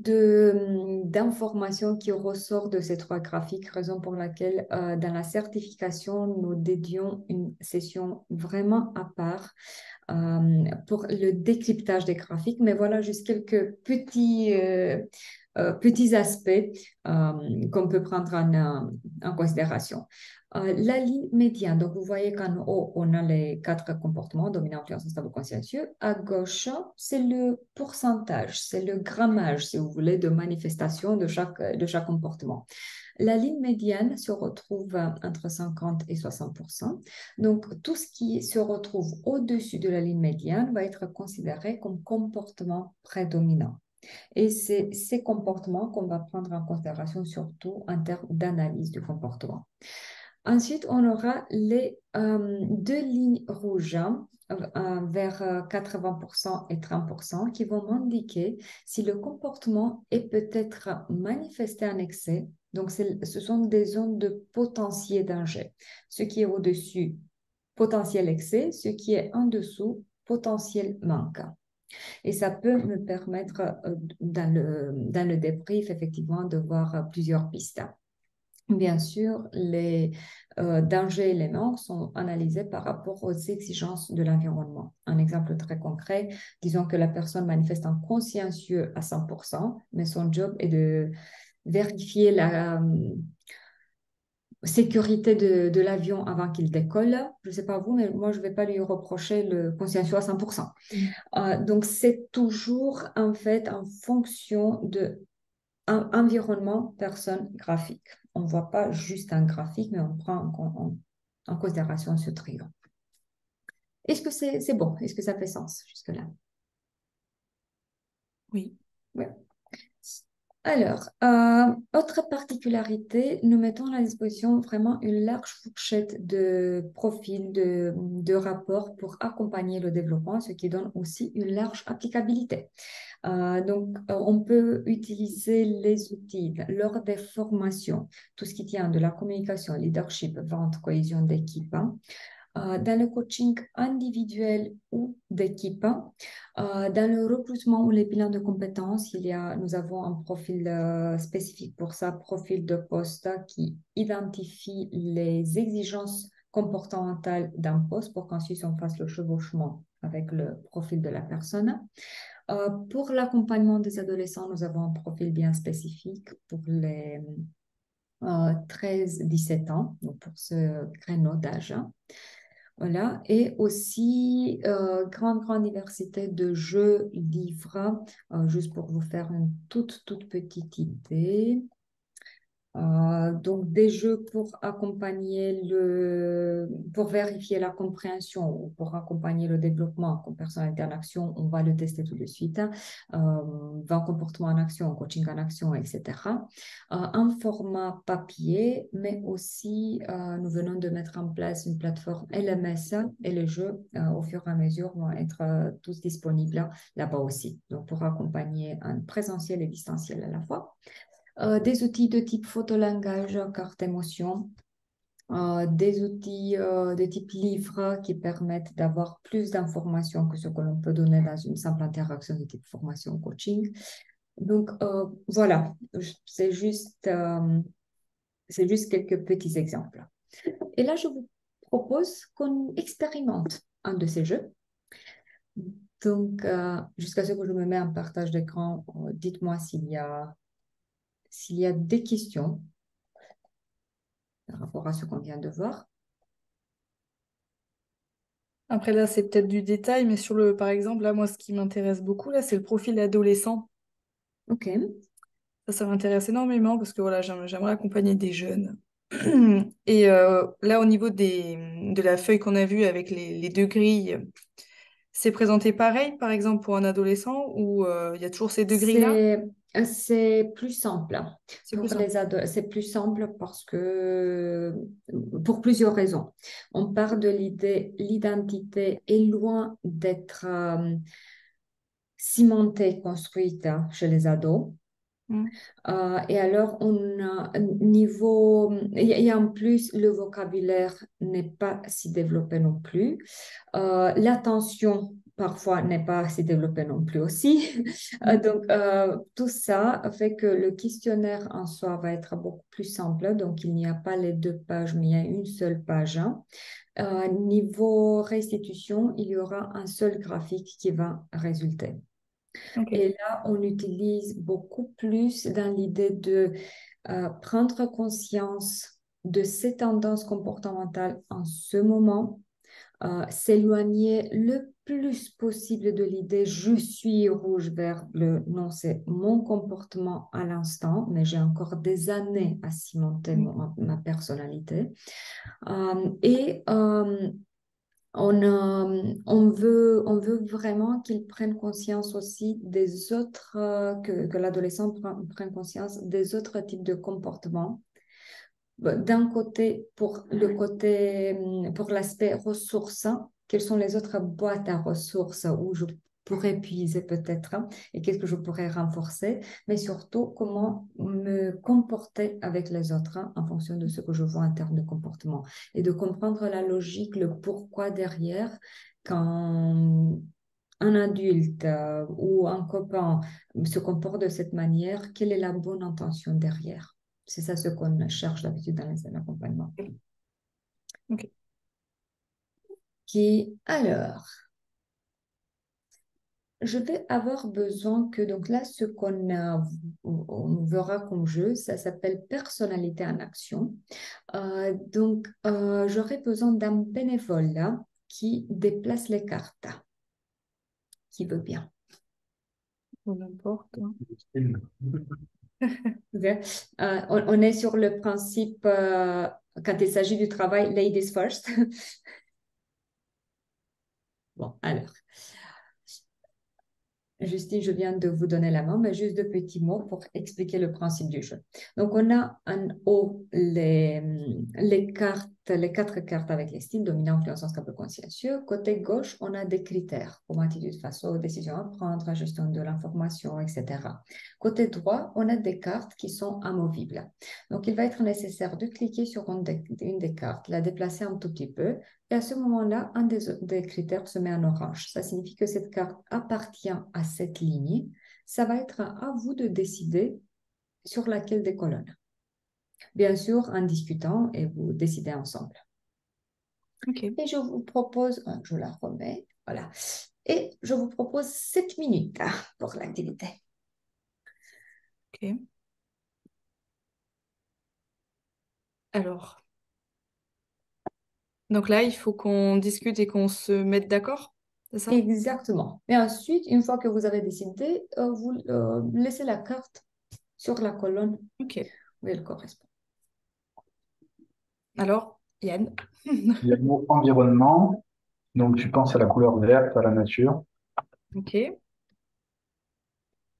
d'informations qui ressortent de ces 3 graphiques, raison pour laquelle dans la certification, nous dédions une session vraiment à part pour le décryptage des graphiques. Mais voilà juste quelques petits aspects qu'on peut prendre en considération. La ligne médiane, donc vous voyez qu'en haut, on a les 4 comportements, dominant, influençant, stable, consciencieux. À gauche, c'est le pourcentage, c'est le grammage, si vous voulez, de manifestation de chaque comportement. La ligne médiane se retrouve entre 50 et 60%. Donc, tout ce qui se retrouve au-dessus de la ligne médiane va être considéré comme comportement prédominant. Et c'est ces comportements qu'on va prendre en considération surtout en termes d'analyse du comportement. Ensuite, on aura les 2 lignes rouges vers 80% et 30% qui vont m'indiquer si le comportement est peut-être manifesté en excès. Donc, ce sont des zones de potentiel danger. Ce qui est au-dessus, potentiel excès. Ce qui est en dessous, potentiel manque. Et ça peut me permettre, dans le débrief, effectivement, de voir plusieurs pistes. Bien sûr, les dangers et les manques sont analysés par rapport aux exigences de l'environnement. Un exemple très concret, disons que la personne manifeste un consciencieux à 100%, mais son job est de vérifier la sécurité de l'avion avant qu'il décolle. Je ne sais pas vous, mais moi, je ne vais pas lui reprocher le consciencieux à 100%. Donc, c'est toujours en fait en fonction de environnement, personne, graphique. On ne voit pas juste un graphique, mais on prend en considération ce trio. Est-ce que c'est bon? Est-ce que ça fait sens jusque-là? Oui. Ouais. Alors, autre particularité, nous mettons à la disposition vraiment une large fourchette de profils, de rapports pour accompagner le développement, ce qui donne aussi une large applicabilité. Donc, on peut utiliser les outils lors des formations, tout ce qui tient de la communication, leadership, vente, cohésion d'équipe, dans le coaching individuel ou d'équipe, dans le recrutement ou les bilans de compétences, nous avons un profil spécifique pour ça, profil de poste qui identifie les exigences comportementales d'un poste pour qu'ensuite on fasse le chevauchement avec le profil de la personne. Pour l'accompagnement des adolescents, nous avons un profil bien spécifique pour les 13-17 ans, donc pour ce créneau d'âge. Voilà. Et aussi, grande diversité de jeux, livres, juste pour vous faire une toute petite idée. Donc, des jeux pour pour vérifier la compréhension ou pour accompagner le développement comme personnalité en action, on va le tester tout de suite. 20 comportements en action, coaching en action, etc. Un format papier, mais aussi nous venons de mettre en place une plateforme LMS et les jeux au fur et à mesure vont être tous disponibles là-bas aussi. Donc, pour accompagner un présentiel et distanciel à la fois. Des outils de type photolangage, carte émotion, des outils de type livre qui permettent d'avoir plus d'informations que ce que l'on peut donner dans une simple interaction de type formation coaching. Donc, voilà, c'est juste quelques petits exemples. Et là, je vous propose qu'on expérimente un de ces jeux. Donc, jusqu'à ce que je me mette en partage d'écran, dites-moi s'il y a des questions par rapport à ce qu'on vient de voir. Après, là, c'est peut-être du détail, mais par exemple, là, moi, ce qui m'intéresse beaucoup, là, c'est le profil adolescent. OK. Ça m'intéresse énormément parce que voilà, j'aimerais accompagner des jeunes. Et là, au niveau de la feuille qu'on a vue avec les deux grilles, c'est présenté pareil, par exemple, pour un adolescent, ou il y a toujours ces deux grilles-là? C'est plus simple. C'est plus Pour simple. les ados, c'est plus simple parce que, pour plusieurs raisons. On part de l'identité est loin d'être cimentée, construite chez les ados. Mm. Et alors, on a un niveau, et en plus, le vocabulaire n'est pas si développé non plus. L'attention, parfois, n'est pas si développée non plus aussi. Donc, tout ça fait que le questionnaire en soi va être beaucoup plus simple. Donc, il n'y a pas les deux pages, mais il y a une seule page. Niveau restitution, il y aura un seul graphique qui va résulter. Ok. Et là, on utilise beaucoup plus dans l'idée de prendre conscience de ces tendances comportementales en ce moment, s'éloigner le plus possible de l'idée je suis rouge, vert, bleu. Non, c'est mon comportement à l'instant, mais j'ai encore des années à cimenter Mm. ma personnalité. Et on veut vraiment qu'ils prennent conscience aussi des autres, que l'adolescent prenne conscience des autres types de comportements. D'un côté, pour l'aspect ressources, hein, quelles sont les autres boîtes à ressources où je pourrais puiser peut-être, hein, et qu'est-ce que je pourrais renforcer, mais surtout comment me comporter avec les autres, hein, en fonction de ce que je vois en termes de comportement et de comprendre la logique, le pourquoi derrière quand un adulte ou un copain se comporte de cette manière, quelle est la bonne intention derrière? C'est ça ce qu'on cherche d'habitude dans les accompagnements. Ok. Alors, je vais avoir besoin que, donc là, on verra comme jeu, ça s'appelle personnalité en action. Donc, j'aurai besoin d'un bénévole là qui déplace les cartes, qui veut bien. Peu importe, hein. Ok. On est sur le principe, quand il s'agit du travail, ladies first. Bon, alors. Justine, je viens de vous donner la main, mais juste deux petits mots pour expliquer le principe du jeu. Donc, on a en haut les cartes, les quatre cartes avec les styles dominant, influençant, stable, consciencieux. Côté gauche, on a des critères comme attitude face aux décisions à prendre, gestion de l'information, etc. Côté droit, on a des cartes qui sont amovibles. Donc, il va être nécessaire de cliquer sur une des cartes, la déplacer un tout petit peu, et à ce moment-là, un des critères se met en orange. Ça signifie que cette carte appartient à cette ligne. Ça va être à vous de décider sur laquelle des colonnes. Bien sûr, en discutant et vous décidez ensemble. Ok. Et je vous propose, je la remets, voilà. Et je vous propose 7 minutes pour l'activité. Ok. Alors, donc là, il faut qu'on discute et qu'on se mette d'accord, c'est ça? Exactement. Et ensuite, une fois que vous avez décidé, vous laissez la carte sur la colonne Ok. où elle correspond. Alors, Yann? Il y a le mot environnement, donc tu penses à la couleur verte, à la nature. Ok.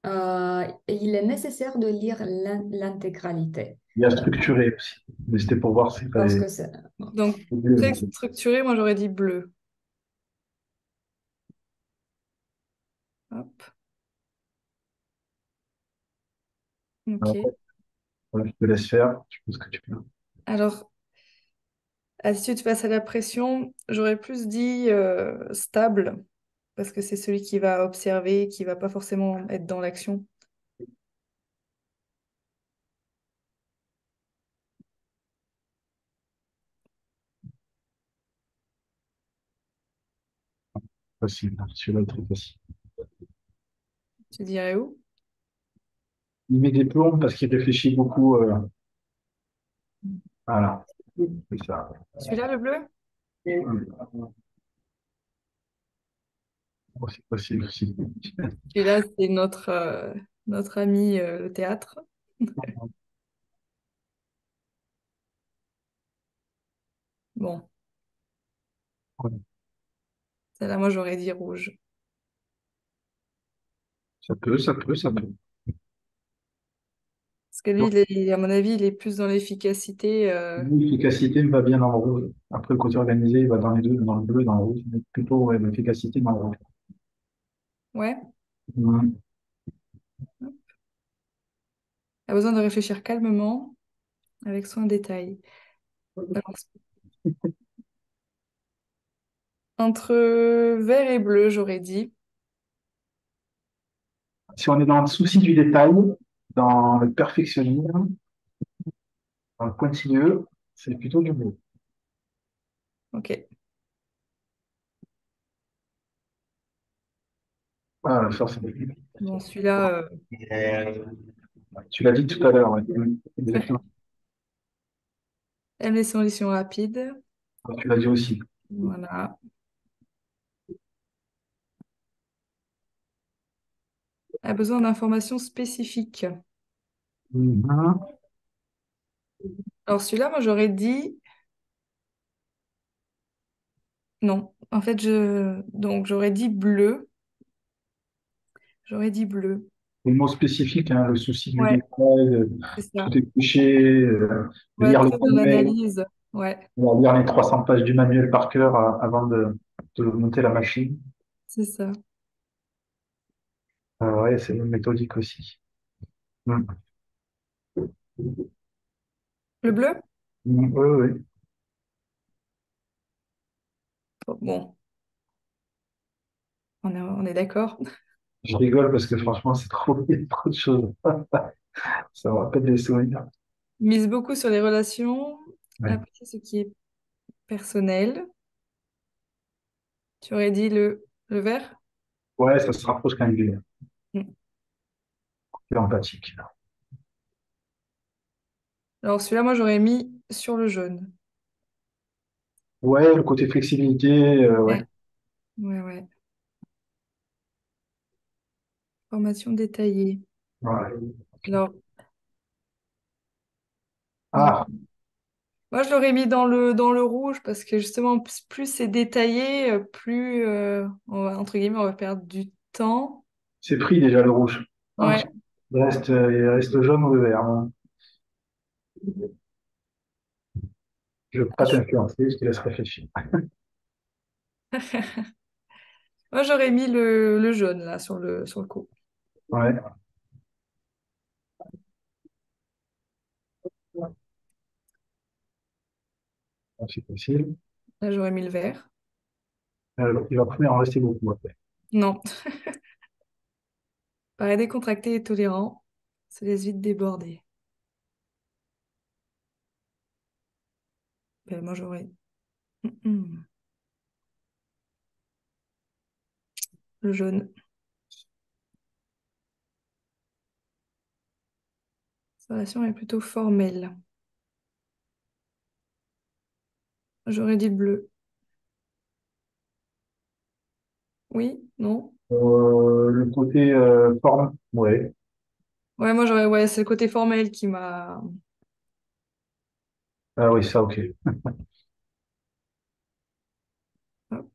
Il est nécessaire de lire l'intégralité. Il y a structuré aussi. Mais c'était pour voir si tu Parce avais que c'est... Donc, très structuré, moi j'aurais dit bleu. Hop. Ok. Voilà, je te laisse faire. Tu fais ce que tu veux. Alors, attitude face à la pression, j'aurais plus dit stable, parce que c'est celui qui va observer, qui va pas forcément être dans l'action. Facile. Celui-là est très facile. Tu dirais où? Il met des plombs parce qu'il réfléchit beaucoup. Voilà. C'est ça. Celui-là, le bleu? Oh, c'est facile aussi. Celui-là, c'est notre ami le théâtre. Bon, Ouais. celle-là, moi j'aurais dit rouge. Ça peut, ça peut, ça peut. Parce que lui, à mon avis, il est plus dans l'efficacité. L'efficacité me va bien dans le rouge. Après, le côté organisé, il va dans les deux, dans le bleu et dans le rouge. Mais plutôt, ouais, l'efficacité dans le rouge. Ouais. Mhm. A besoin de réfléchir calmement, avec soin détail. Alors, entre vert et bleu, j'aurais dit. Si on est dans le souci du détail, dans le perfectionnisme, dans le pointilleux, c'est plutôt du bleu. Ok. Ah, ça, c'est... Bon, celui-là, Tu l'as dit tout à l'heure, ouais. Exactement. aime les solutions rapides. Tu l'as dit aussi. Voilà. A besoin d'informations spécifiques. Mhm. Alors celui-là, moi j'aurais dit non. En fait, donc j'aurais dit bleu. J'aurais dit bleu. Le mot spécifique, hein, le souci du Ouais, détail, c'est tout ça. est couché, Ouais, lire le très dans manuel, l'analyse. Ouais, lire les 300 pages du manuel par cœur avant de monter la machine. c'est ça. Ouais, c'est méthodique aussi. Mm. Le bleu? Oui, oui. Bon, on est d'accord. Je rigole parce que franchement, c'est trop, il y a trop de choses. Ça me rappelle des souvenirs. Mise beaucoup sur les relations. Ouais, Apprécie ce qui est personnel. Tu aurais dit le vert? ouais, ça se rapproche quand même du Mm. côté empathique. Alors celui-là, moi j'aurais mis sur le jaune. Ouais, le côté flexibilité, ouais. Ouais, ouais, ouais. Formation détaillée. Ouais. Alors, bon, Ah, moi je l'aurais mis dans le rouge parce que justement, plus c'est détaillé, plus, entre guillemets, on va perdre du temps. c'est pris déjà le rouge. Ah, Ouais. il reste le jaune ou le vert, hein. Je ne veux Ah, pas t'influencer, je te laisse réfléchir. moi j'aurais mis le jaune là sur le coup. Ouais, c'est facile. Là j'aurais mis le vert. Il va pouvoir en rester beaucoup après. Non. Paraît décontracté et tolérant. Se laisse vite déborder. Ben, moi j'aurais. Mm. Le jaune. Sa relation est plutôt formelle. J'aurais dit le bleu. Oui? Non? Le côté forme, ouais. Ouais, moi j'aurais. Ouais, c'est le côté formel qui m'a. Ah oui, ça, ok. Hop.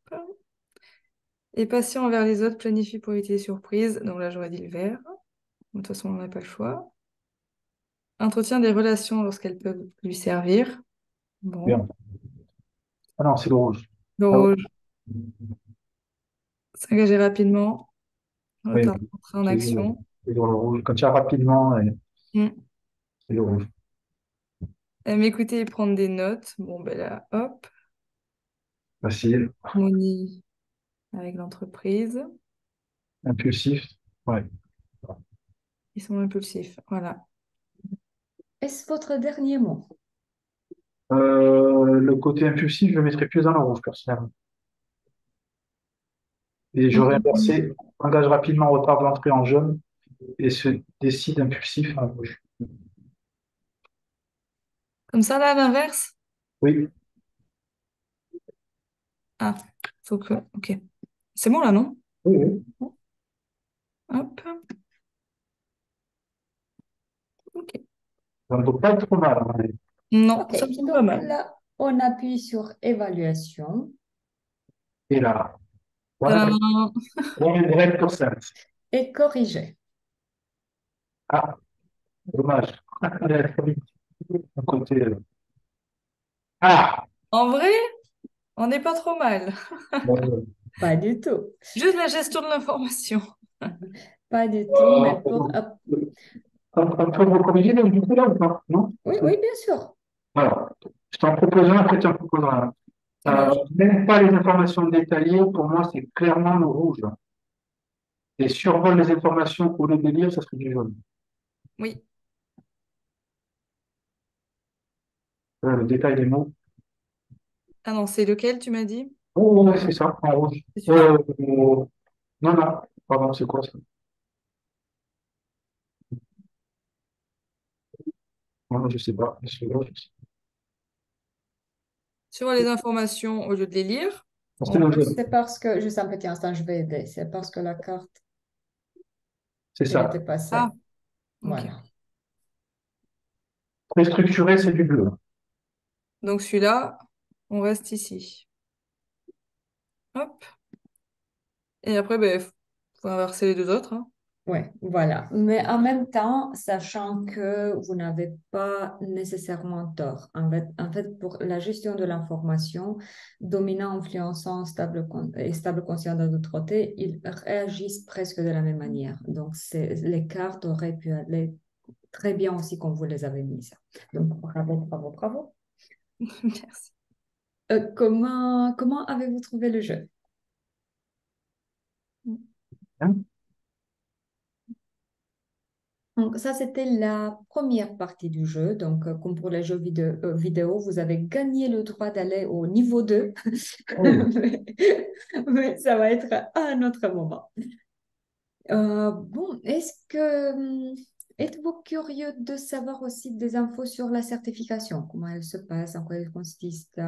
Et patient envers les autres, planifie pour éviter les surprises. Donc là, j'aurais dit le vert. De toute façon, on n'a pas le choix. Entretient des relations lorsqu'elles peuvent lui servir. Bon. Bien. Ah non, c'est le rouge. Le Ah rouge, s'engager rapidement. oui, Retard oui. d'entrée en Toujours, action. toujours le rouge. Quand il y a rapidement, Mm. c'est le rouge. M'écouter et prendre des notes. Bon, ben là, hop. Facile. Harmonie avec l'entreprise. Impulsif. Ouais. Ils sont impulsifs. Voilà. Est-ce votre dernier mot? Le côté impulsif, je le mettrais plus dans le rouge, personnellement. Et j'aurais Mhm. inversé, engage rapidement, retard d'entrée en jaune et se décide impulsif en rouge. Comme ça, là, à l'inverse. Oui, Ah, faut que. Ok. C'est bon, là, non? oui, oui. Hop. Ok. Ça ne doit pas être trop mal, hein. Non, Ok, ça me semble pas donc mal. là, on appuie sur évaluation Et là, voilà, Tadam. on est direct pour ça. et corriger. Ah, dommage. Un côté, ah, En vrai, on n'est pas trop mal. bon, Pas du tout. Juste la gestion de l'information. Pas du tout, mais pour... on peut me corriger le coup là ou pas? Non? Oui, oui, bien sûr. Alors, je t'en propose un, après tu en proposes un. Ça marche. Même pas les informations détaillées, pour moi, c'est clairement le rouge. Et survole les informations au lieu de les lire, ça serait du jaune. Oui. Voilà, le détail des mots. Ah non, c'est lequel tu m'as dit? Oh, ouais, c'est ça, en rouge. C'est celui-là? Non, non, pardon, c'est quoi ça? Non, je sais pas. Sur les informations au lieu de les lire. C'est Oh, le jaune. c'est parce que, juste un petit instant, je vais aider. C'est parce que la carte, C'est elle était ça. Ah, passée. ok. Voilà. Très structuré, c'est du bleu. Donc celui-là, on reste ici. Hop. Et après, ben, faut inverser les deux autres, hein. Oui, voilà. Mais en même temps, sachant que vous n'avez pas nécessairement tort. En fait, pour la gestion de l'information, dominant, influençant, et stable conscient de l'autre côté, ils réagissent presque de la même manière. Donc, les cartes auraient pu aller très bien aussi comme vous les avez mises. Donc, bravo, bravo, bravo. Merci. Comment avez-vous trouvé le jeu? Hein. Donc, ça, c'était la première partie du jeu. Donc, comme pour les jeux vidéo, vous avez gagné le droit d'aller au niveau 2. Oh, mais, mais ça va être à un autre moment. Bon, êtes-vous curieux de savoir aussi des infos sur la certification? Comment elle se passe, en quoi elle consiste?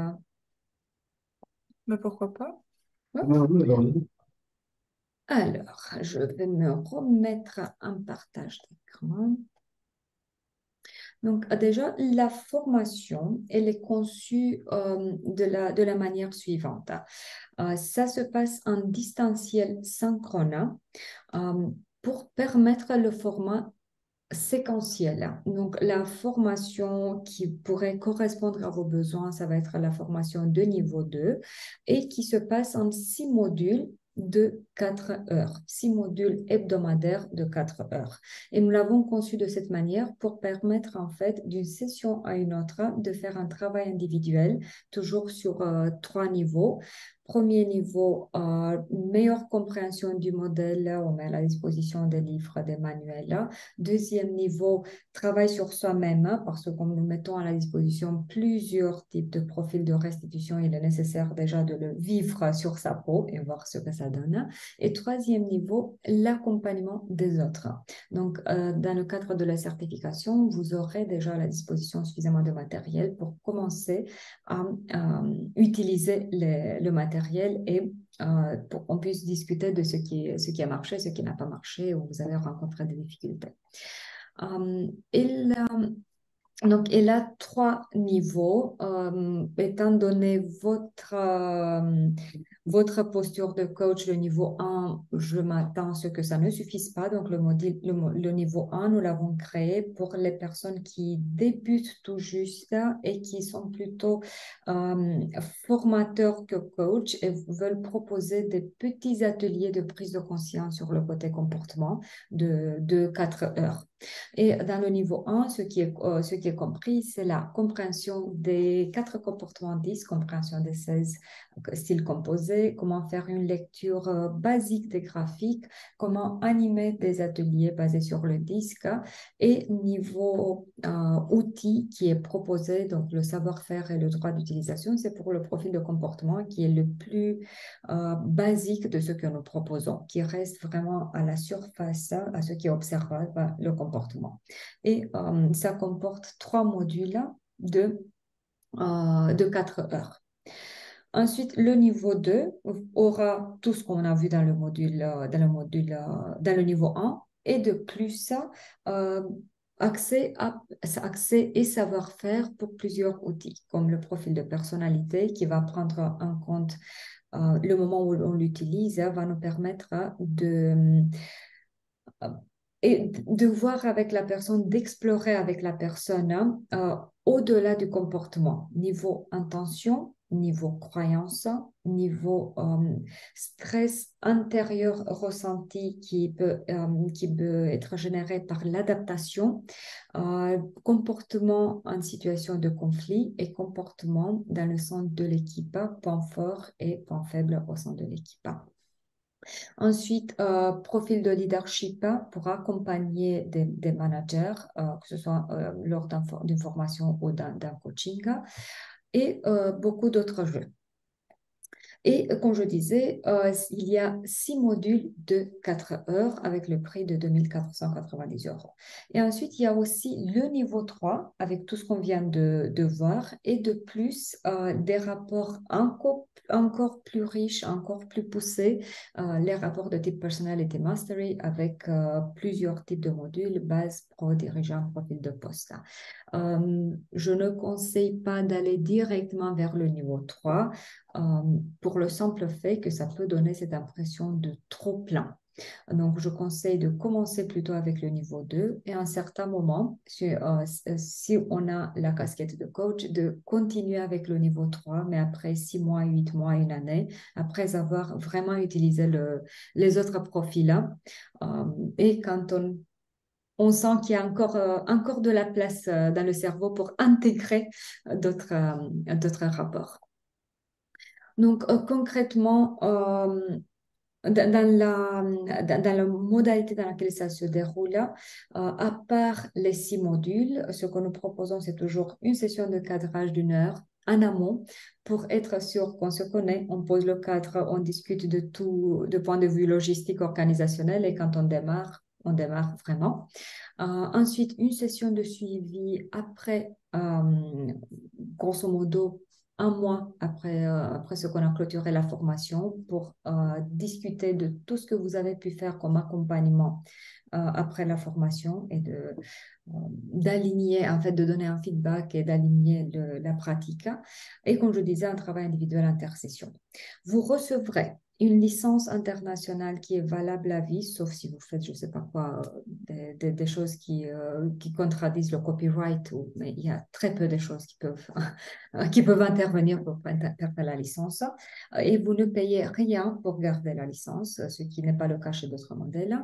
Mais pourquoi pas? Ouais. oui, oui, allons-y. Alors, je vais me remettre en partage d'écran. Donc, déjà, la formation, elle est conçue de la manière suivante. Ça se passe en distanciel synchrone euh, pour permettre le format séquentiel. Donc, la formation qui pourrait correspondre à vos besoins, ça va être la formation de niveau 2 et qui se passe en 6 modules de 4 heures, 6 modules hebdomadaires de 4 heures. Et nous l'avons conçu de cette manière pour permettre en fait d'une session à une autre de faire un travail individuel, toujours sur 3 niveaux. Premier niveau, meilleure compréhension du modèle, on met à la disposition des livres, des manuels. Deuxième niveau, travail sur soi-même, hein, parce que comme nous mettons à la disposition plusieurs types de profils de restitution, il est nécessaire déjà de le vivre sur sa peau et voir ce que ça donne. Et troisième niveau, l'accompagnement des autres. Donc, dans le cadre de la certification, vous aurez déjà à la disposition suffisamment de matériel pour commencer à utiliser le matériel et pour qu'on puisse discuter de ce qui a marché, ce qui n'a pas marché, où vous avez rencontré des difficultés. Il Donc, il a 3 niveaux. Étant donné votre posture de coach, le niveau 1, je m'attends à ce que ça ne suffise pas. Donc, le niveau 1, nous l'avons créé pour les personnes qui débutent tout juste et qui sont plutôt formateurs que coach et veulent proposer des petits ateliers de prise de conscience sur le côté comportement de 4 heures. Et dans le niveau 1, ce qui est compris, c'est la compréhension des 4 comportements 10, compréhension des 16 styles composés, comment faire une lecture basique des graphiques, comment animer des ateliers basés sur le disque et niveau outils qui est proposé, donc le savoir-faire et le droit d'utilisation, c'est pour le profil de comportement qui est le plus basique de ce que nous proposons, qui reste vraiment à la surface, à ce qui est observable, le comportement. Et ça comporte 3 modules de 4 heures. Ensuite, le niveau 2 aura tout ce qu'on a vu dans le niveau 1 et de plus, accès et savoir-faire pour plusieurs outils, comme le profil de personnalité qui va prendre en compte le moment où on l'utilise, va nous permettre de voir avec la personne, d'explorer avec la personne au-delà du comportement, niveau intention, niveau croyance, niveau stress intérieur ressenti qui peut être généré par l'adaptation, comportement en situation de conflit et comportement dans le sein de l'équipe, point fort et point faible au sein de l'équipe. Ensuite, profil de leadership pour accompagner des managers, que ce soit lors d'une formation ou d'un coaching, et beaucoup d'autres jeux. Et comme je disais, il y a 6 modules de 4 heures avec le prix de 2490 €. Et ensuite, il y a aussi le niveau 3 avec tout ce qu'on vient de voir et de plus des rapports encore plus riches, encore plus poussés, les rapports de type Personality Mastery avec plusieurs types de modules, base, pro, dirigeant, profil de poste. Je ne conseille pas d'aller directement vers le niveau 3 pour le simple fait que ça peut donner cette impression de trop plein. Donc, je conseille de commencer plutôt avec le niveau 2 et à un certain moment, si on a la casquette de coach, de continuer avec le niveau 3, mais après 6 mois, 8 mois, une année, après avoir vraiment utilisé les autres profils. Et quand on sent qu'il y a encore de la place dans le cerveau pour intégrer d'autres rapports. Donc, concrètement, dans la modalité dans laquelle ça se déroule, à part les 6 modules, ce que nous proposons, c'est toujours une session de cadrage d'1 heure en amont pour être sûr qu'on se connaît, on pose le cadre, on discute de tout, de point de vue logistique, organisationnel, et quand on démarre vraiment. Ensuite, une session de suivi après, grosso modo, 1 mois après ce qu'on a clôturé la formation pour discuter de tout ce que vous avez pu faire comme accompagnement après la formation et d'aligner, en fait, de donner un feedback et d'aligner la pratique. Et comme je disais, un travail individuel intersession. Vous recevrez une licence internationale qui est valable à vie, sauf si vous faites, je ne sais pas quoi, des choses qui contradisent le copyright, mais il y a très peu de choses qui peuvent intervenir pour perdre la licence. Et vous ne payez rien pour garder la licence, ce qui n'est pas le cas chez d'autres modèles.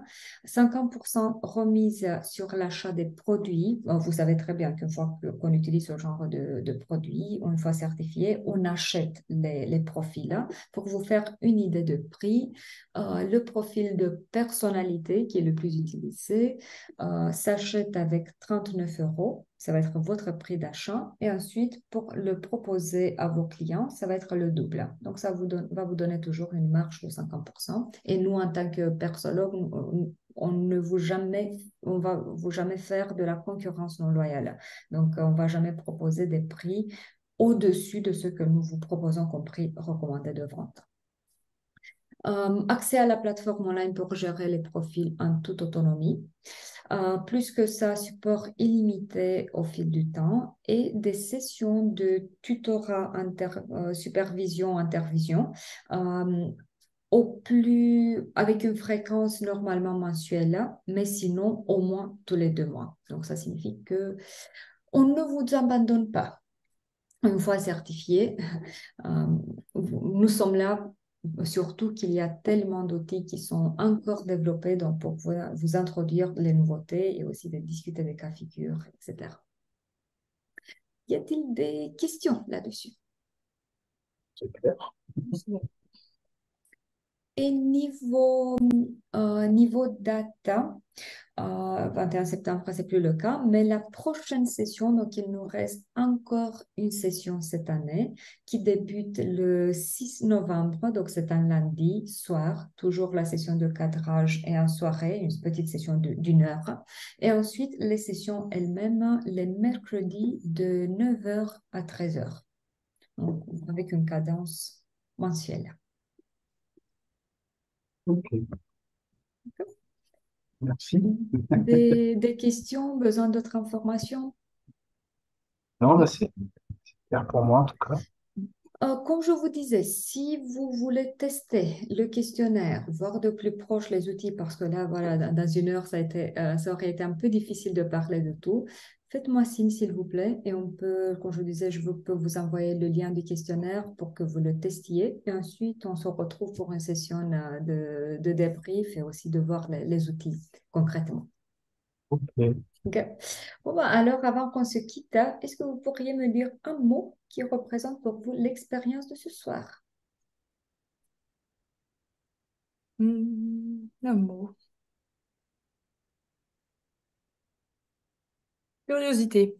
50% remise sur l'achat des produits. Vous savez très bien qu'une fois qu'on utilise ce genre de produits, une fois certifié, on achète les profils pour vous faire une idée de prix. Le profil de personnalité qui est le plus utilisé s'achète avec 39 €. Ça va être votre prix d'achat. Et ensuite, pour le proposer à vos clients, ça va être le double. Donc, ça va vous donner toujours une marge de 50%. Et nous, en tant que persologue, on va vous jamais faire de la concurrence non loyale. Donc, on va jamais proposer des prix au-dessus de ce que nous vous proposons comme prix recommandé de vente. Accès à la plateforme online pour gérer les profils en toute autonomie. Plus que ça, support illimité au fil du temps et des sessions de tutorat, supervision, intervision, avec une fréquence normalement mensuelle, mais sinon au moins tous les 2 mois. Donc ça signifie que on ne vous abandonne pas. Une fois certifié, nous sommes là, surtout qu'il y a tellement d'outils qui sont encore développés donc pour vous introduire les nouveautés et aussi de discuter des cas figures, etc. Y a-t-il des questions là-dessus? C'est clair. Et niveau data, 21 septembre, c'est plus le cas, mais la prochaine session, donc il nous reste encore une session cette année qui débute le 6 novembre, donc c'est un lundi soir, toujours la session de cadrage et en soirée, une petite session d'1 heure. Et ensuite, les sessions elles-mêmes, les mercredis de 9h à 13h, donc avec une cadence mensuelle. Ok, merci. Des questions, besoin d'autres informations? Non, là, c'est clair pour moi, en tout cas. Comme je vous disais, si vous voulez tester le questionnaire, voir de plus proche les outils, parce que là, voilà, dans 1 heure, ça aurait été un peu difficile de parler de tout, faites-moi signe, s'il vous plaît, et on peut, comme je vous disais, peux vous envoyer le lien du questionnaire pour que vous le testiez, et ensuite, on se retrouve pour une session de débrief et aussi de voir les outils concrètement. Ok. Ok. Bon, bah, alors, avant qu'on se quitte, est-ce que vous pourriez me dire un mot qui représente pour vous l'expérience de ce soir? Un mot. Curiosité.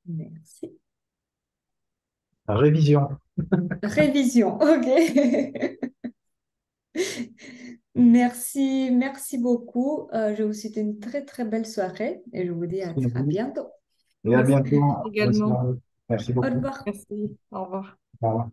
Merci. Révision. Révision, ok. Merci beaucoup. Je vous souhaite une très, très belle soirée et je vous dis à Merci à très vous. bientôt. Et à bientôt. Bonne Également. soirée. Merci Au beaucoup. revoir. Merci. Au revoir. Au revoir.